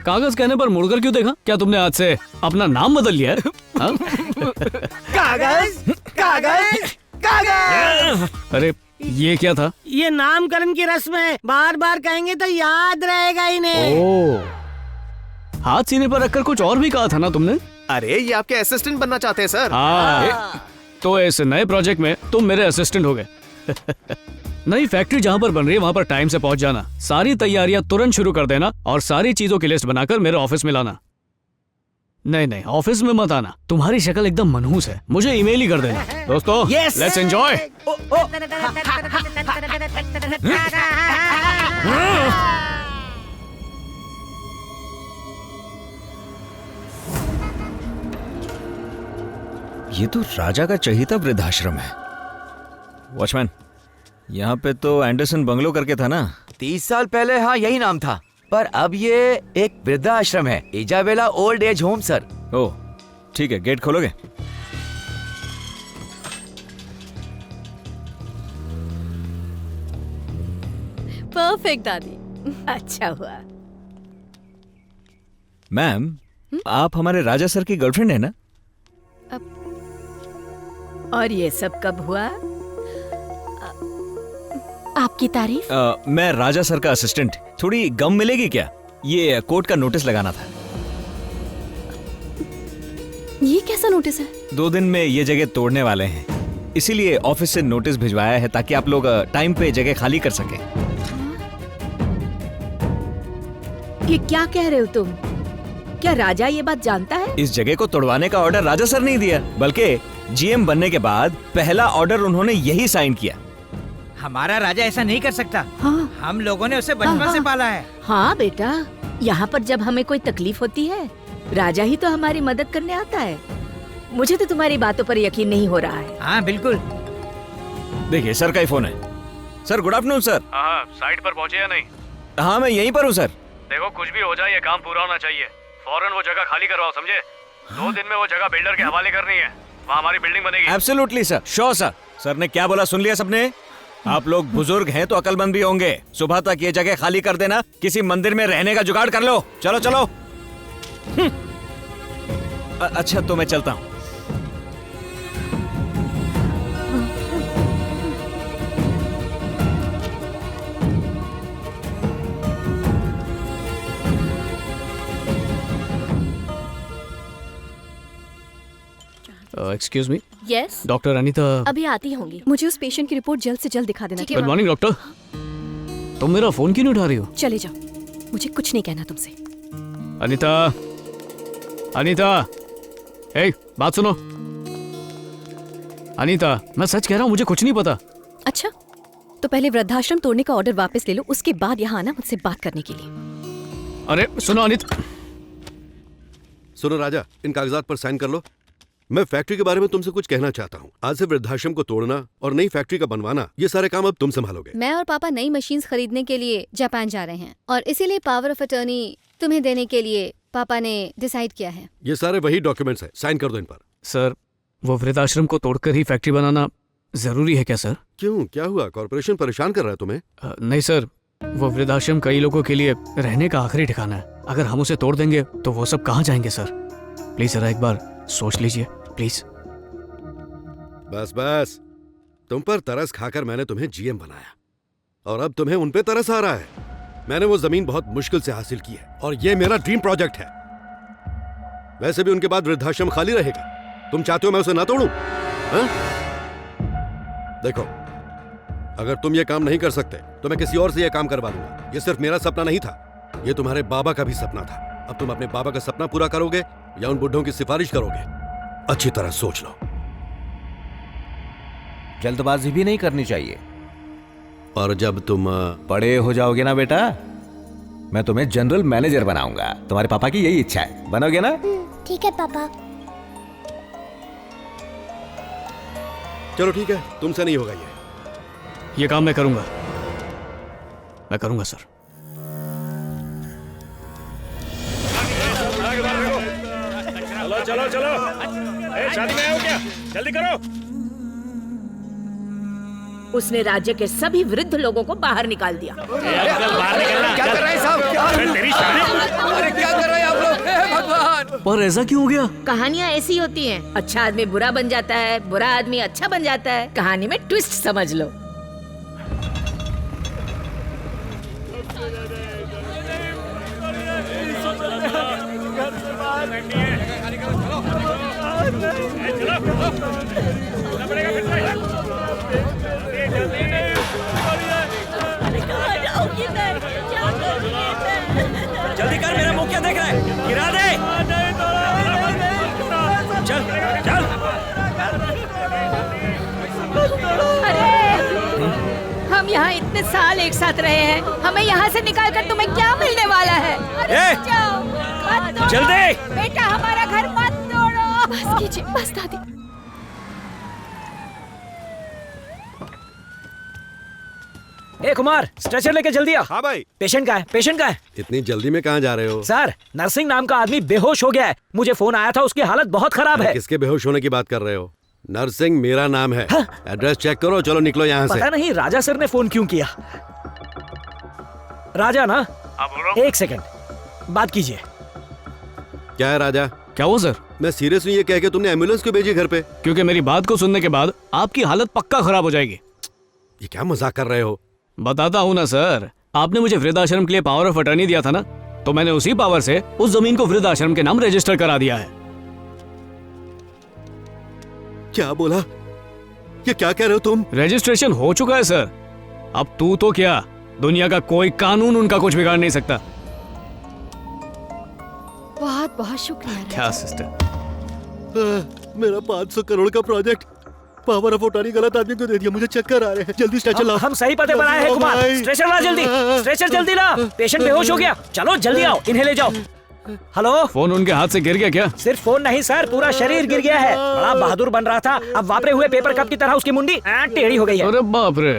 कागज कहने पर मुड़कर क्यों देखा? क्या तुमने आज से अपना नाम बदल लिया है? कागज कागज कागज। अरे ये क्या था? ये नामकरण की रस्म है, बार बार कहेंगे तो याद रहेगा इन्हें। ओह, हाथ सीने पर रखकर कुछ और भी कहा था ना तुमने? अरे ये आपके असिस्टेंट बनना चाहते हैं सर। हाँ, तो इस नए प्रोजेक्ट में तुम मेरे असिस्टेंट हो गए। नई फैक्ट्री जहाँ पर बन रही है वहाँ पर टाइम से पहुँच जाना, सारी तैयारियां तुरंत शुरू कर देना और सारी चीजों की लिस्ट बनाकर मेरे ऑफिस में लाना। नहीं, ऑफिस में मत आना, तुम्हारी शक्ल एकदम मनहूस है। मुझे ईमेल ही कर देना। दोस्तों, लेट्स एंजॉय। ये तो राजा का चहीता वृद्धाश्रम है। वॉचमैन, यहाँ पे तो एंडरसन बंगलो करके था ना? 30 साल पहले हाँ यही नाम था, पर अब ये एक वृद्धाश्रम है, Isabella old age home sir. Oh ठीक है, गेट खोलोगे? परफेक्ट दादी। अच्छा हुआ। मैम, आप हमारे राजा सर की गर्लफ्रेंड है ना? और ये सब कब हुआ? आपकी तारीफ? मैं राजा सर का असिस्टेंट। थोड़ी गम मिलेगी क्या? ये कोर्ट का नोटिस लगाना था। ये कैसा नोटिस है? 2 दिन में ये जगह तोड़ने वाले हैं, इसीलिए ऑफिस से नोटिस भिजवाया है ताकि आप लोग टाइम पे जगह खाली कर सकें। ये क्या कह रहे हो तुम? क्या राजा ये बात जानता है? इस जगह को तोड़वाने का ऑर्डर राजा सर नहीं दिया, बल्कि जीएम बनने के बाद पहला ऑर्डर उन्होंने यही साइन किया। हमारा राजा ऐसा नहीं कर सकता। हाँ। हम लोगों ने उसे बचपन से पाला है। हाँ बेटा, यहाँ पर जब हमें कोई तकलीफ होती है, राजा ही तो हमारी मदद करने आता है। मुझे तो तुम्हारी बातों पर यकीन नहीं हो रहा है। हाँ बिल्कुल। देखिए सर का ही फोन है। Sir good afternoon sir. हाँ, साइट पर पहुँचे या नहीं? हाँ मैं यहीं पर हूँ सर। देखो, कुछ भी हो जाए ये काम पूरा होना चाहिए। फौरन वो जगह खाली करवाओ, समझे? 2 दिन में वो जगह बिल्डर के हवाले करनी है, वहाँ हमारी बिल्डिंग बनेगी। Absolutely sir, sure sir. Sir ने क्या बोला सुन लिया सबने? आप लोग बुजुर्ग हैं तो अकलमंद भी होंगे। सुबह तक ये जगह खाली कर देना, किसी मंदिर में रहने का जुगाड़ कर लो। चलो चलो। अच्छा तो मैं चलता हूँ। Excuse me. Yes. Doctor Anita अभी आती होंगी। मुझे उस पेशेंट की रिपोर्ट जल्द से जल्द दिखा देना। Good morning doctor. तुम मेरा फोन क्यों नहीं उठा रही हो? चले जाओ, मुझे कुछ नहीं कहना तुमसे। अनीता, अनीता, ए, बात सुनो। अनीता, मैं सच कह रहा हूँ, मुझे कुछ नहीं पता। अच्छा, तो पहले वृद्धाश्रम तोड़ने का ऑर्डर वापस ले लो, उसके बाद यहाँ आना मुझसे बात करने के लिए। अरे सुनो अनीता। सुनो राजा, इन कागजात पर साइन कर लो। मैं फैक्ट्री के बारे में तुमसे कुछ कहना चाहता हूँ। आज से वृद्धाश्रम को तोड़ना और नई फैक्ट्री का बनवाना, ये सारे काम अब तुम संभालोगे। मैं और पापा नई मशीन्स खरीदने के लिए जापान जा रहे हैं और इसीलिए पावर ऑफ अटर्नी तुम्हें देने के लिए पापा ने डिसाइड किया है। ये सारे वही डॉक्यूमेंट्स हैं, साइन कर दो इन पर। सर, वो वृद्धाश्रम को तोड़कर ही फैक्ट्री बनाना जरूरी है क्या सर? क्यों, क्या हुआ? कॉर्पोरेशन परेशान कर रहा है तुम्हें? नहीं सर, वो वृद्धाश्रम कई लोगों के लिए रहने का आखिरी ठिकाना है। अगर हम उसे तोड़ देंगे तो वो सब कहाँ जाएंगे सर? प्लीज जरा एक बार सोच लीजिए प्लीज। बस बस, तुम पर तरस खाकर मैंने तुम्हें जीएम बनाया और अब तुम्हें उन पे तरस आ रहा है। मैंने वो जमीन बहुत मुश्किल से हासिल की है और ये मेरा ड्रीम प्रोजेक्ट है। वैसे भी उनके बाद वृद्धाश्रम खाली रहेगा। तुम चाहते हो मैं उसे ना तोड़ूं? देखो, अगर तुम ये काम नहीं कर सकते तो मैं किसी और से ये काम करवा लूंगा। ये सिर्फ मेरा सपना नहीं था, ये तुम्हारे बाबा का भी सपना था। अब तुम अपने बाबा का सपना पूरा करोगे या उन बुढ़ों की सिफारिश करोगे? अच्छी तरह सोच लो। जल्दबाजी भी नहीं करनी चाहिए। और जब तुम बड़े हो जाओगे ना बेटा, मैं तुम्हें जनरल मैनेजर बनाऊंगा। तुम्हारे पापा की यही इच्छा है, बनोगे ना? ठीक है पापा। चलो ठीक है, तुमसे नहीं होगा ये काम मैं करूंगा सर। चलो चलो शादी में आओ क्या, जल्दी करो। उसने राज्य के सभी वृद्ध लोगों को बाहर निकाल दिया। बाहर निकलना। क्या कर रहे हैं साहब? तेरी शादी। अरे क्या कर रहे हैं आप लोग? हे भगवान! पर ऐसा क्यों हो गया? कहानियाँ ऐसी होती हैं, अच्छा आदमी बुरा बन जाता है, बुरा आदमी अच्छा बन जाता है। कहानी में ट्विस्ट समझ लो। जल्दी कर, मेरा मुंह क्या देख रहा है? गिरा दे। चल चल। अरे हम यहाँ इतने साल एक साथ रहे हैं, हमें यहाँ से निकाल कर तुम्हें क्या मिलने वाला है? अरे जाओ, मत तोड़ो। जल्दी। बेटा हमारा घर मत तोड़ो। बस कीजिए, बस दादी। ए कुमार, स्ट्रेचर लेके जल्दी आ। हाँ भाई। पेशेंट का है, पेशेंट का है। इतनी जल्दी में कहाँ जा रहे हो? सर, नरसिंह नाम का आदमी बेहोश हो गया है। मुझे फोन आया था, उसकी हालत बहुत खराब है। किसके बेहोश होने की बात कर रहे हो? नरसिंह मेरा नाम है। हाँ? एड्रेस चेक करो, चलो निकलो यहाँ से। पता नहीं राजा सर ने फोन क्यों किया। राजा ना, एक सेकंड बात कीजिए। क्या है राजा? क्या हुआ सर? मैं सीरियस हूँ, ये कह के तुमने एम्बुलेंस क्यों भेजी घर पे? क्योंकि मेरी बात को सुनने के बाद आपकी हालत पक्का खराब हो जाएगी। ये क्या मजाक कर रहे हो? बताता हूँ ना सर, आपने मुझे वृद्धाश्रम के लिए पावर ऑफ अटर्नी दिया था ना, तो मैंने उसी पावर से उस जमीन को वृद्धाश्रम के नाम रजिस्टर करा दिया है। क्या बोला? ये क्या कह रहे हो तुम? रजिस्ट्रेशन हो चुका है सर। अब तू तो क्या, दुनिया का कोई कानून उनका कुछ बिगाड़ नहीं सकता। बहुत बहुत शुक्रिया। क्या सिस्टर? मेरा 500 करोड़ का प्रोजेक्ट पावर ऑफ अटर्नी गलत आदमी को दे दिया। मुझे चक्कर आ रहे हैं, जल्दी स्ट्रेचर लाओ। हम सही पते पर आए हैं कुमार। स्ट्रेचर ला जल्दी, स्ट्रेचर जल्दी ला। पेशेंट बेहोश हो गया, चलो जल्दी आओ, इन्हें ले जाओ। हेलो, फोन उनके हाथ से गिर गया क्या? सिर्फ फोन नहीं सर, पूरा शरीर गिर गया है। बड़ा बहादुर बन रहा था, अब वापरे हुए पेपर कप की तरह उसकी मुंडी टेढ़ी हो गई है। अरे बाप रे।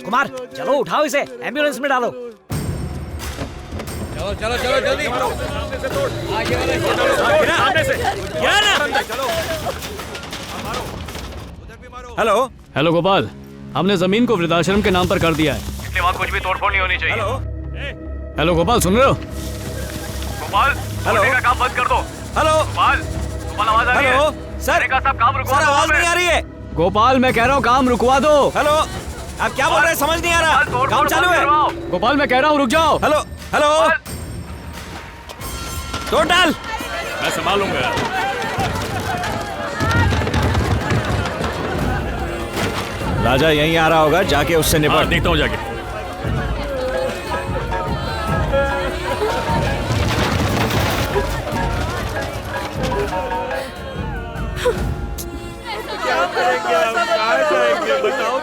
कुमार चलो उठाओ इसे, एम्बुलेंस में डालो। चलो चलो चलो जल्दी। हेलो हेलो गोपाल, हमने जमीन को वृद्धाश्रम के नाम पर कर दिया है, इसलिए वहाँ कुछ भी तोड़फोड़ नहीं होनी चाहिए। हेलो गोपाल, सुन रहे हो? गोपाल, तोड़ने का काम बंद कर दो। हेलो गोपाल, आवाज आ रही है? सर, सब काम रुकवा दो। आवाज नहीं आ रही है। गोपाल मैं कह रहा हूँ काम रुकवा दो। हेलो, आप क्या बोल रहे हैं समझ नहीं आ रहा। काम चालू है। गोपाल मैं कह रहा हूँ रुक जाओ। हेलो हेलो, तोड़ डाल। मैं संभालूंगा। राजा यहीं आ रहा होगा, जाके उससे निपट। देखता हूँ जाके। क्या करेंगे हम? कहाँ जाएंगे बताओ?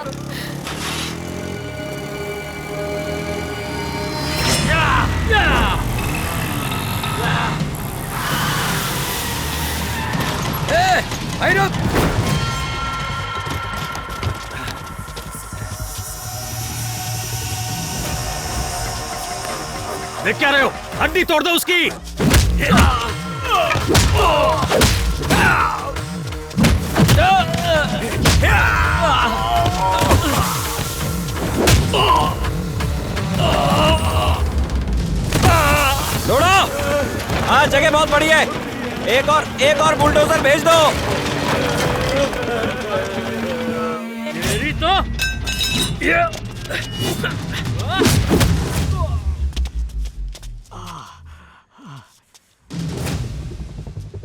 भाई रुक। देख क्या रहे हो? हड्डी तोड़ दो उसकी। दौड़ो। हाँ, जगह बहुत बड़ी है। एक और बुलडोजर भेज दो। मेरी तो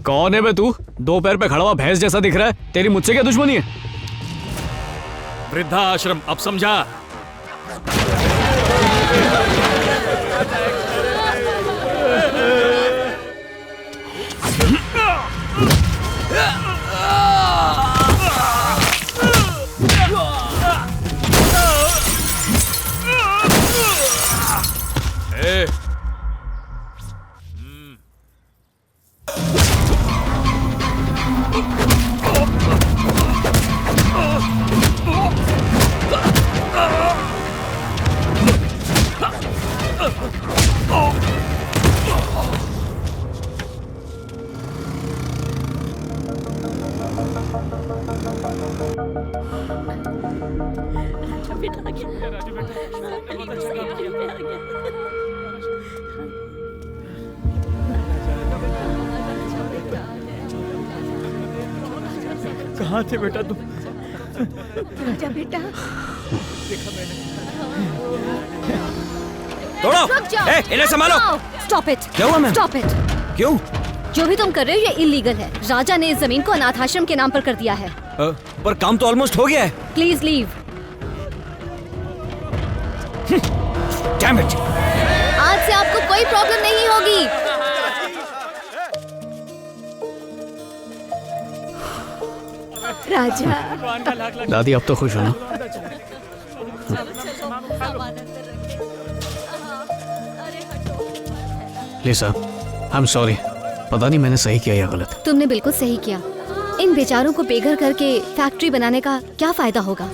कौन है बे तू? दो पैर पे खड़ा हुआ भैंस जैसा दिख रहा है। तेरी मुझसे क्या दुश्मनी है? वृद्धाश्रम, अब समझा? कहाँ थे बेटा तुम? राजा बेटा तोड़ो! ए, इन्हें संभालो! Stop it. क्या हुआ मैम? Stop it. क्यों? जो भी तुम कर रहे हो ये इलीगल है। राजा ने इस जमीन को अनाथ आश्रम के नाम पर कर दिया है। पर काम तो ऑलमोस्ट हो गया है। Please leave. Damn it! आज से आपको कोई प्रॉब्लम नहीं होगी। राजा। दादी अब तो खुश हो ना? लिसा, आई एम सॉरी। पता नहीं मैंने सही किया या गलत। तुमने बिल्कुल सही किया। इन बेचारों को बेघर करके फैक्ट्री बनाने का क्या फायदा होगा?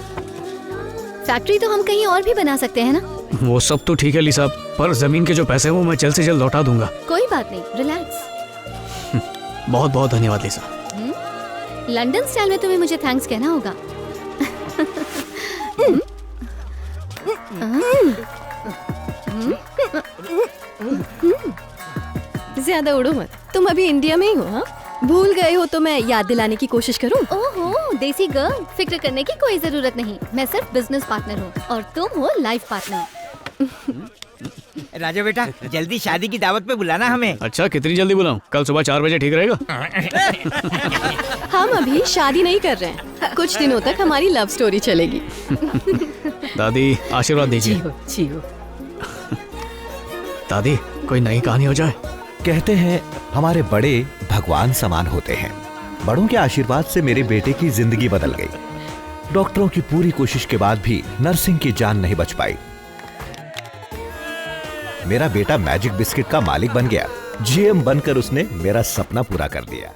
फैक्ट्री तो हम कहीं और भी बना सकते हैं ना? वो सब तो ठीक है लिसा, पर जमीन के जो पैसे हैं वो मैं जल्द से जल्द लौटा दूंगा। कोई बात नहीं, रिलैक्स। बहुत बहुत धन्यवाद लिसा। लंदन स्टाइल में तुम्हें मुझे थैंक्स कहना होगा। ज्यादा उड़ो मत, तुम अभी इंडिया में ही हो। हाँ, भूल गए हो तो मैं याद दिलाने की कोशिश करूं? ओहो देसी गर्ल, फिक्र करने की कोई जरूरत नहीं। मैं सिर्फ बिजनेस पार्टनर हूँ और तुम हो लाइफ पार्टनर। राजा बेटा जल्दी शादी की दावत पे बुलाना हमें। अच्छा, कितनी जल्दी बुलाऊं? कल सुबह 4 बजे ठीक रहेगा? हम अभी शादी नहीं कर रहे हैं, कुछ दिनों तक हमारी लव स्टोरी चलेगी। दादी आशीर्वाद दीजिए। दादी कोई नई कहानी हो जाए। कहते हैं हमारे बड़े भगवान समान होते हैं। बड़ों के आशीर्वाद से मेरे बेटे की जिंदगी बदल गई। डॉक्टरों की पूरी कोशिश के बाद भी नर्सिंग की जान नहीं बच पाई। मेरा बेटा मैजिक बिस्किट का मालिक बन गया। जीएम बनकर उसने मेरा सपना पूरा कर दिया।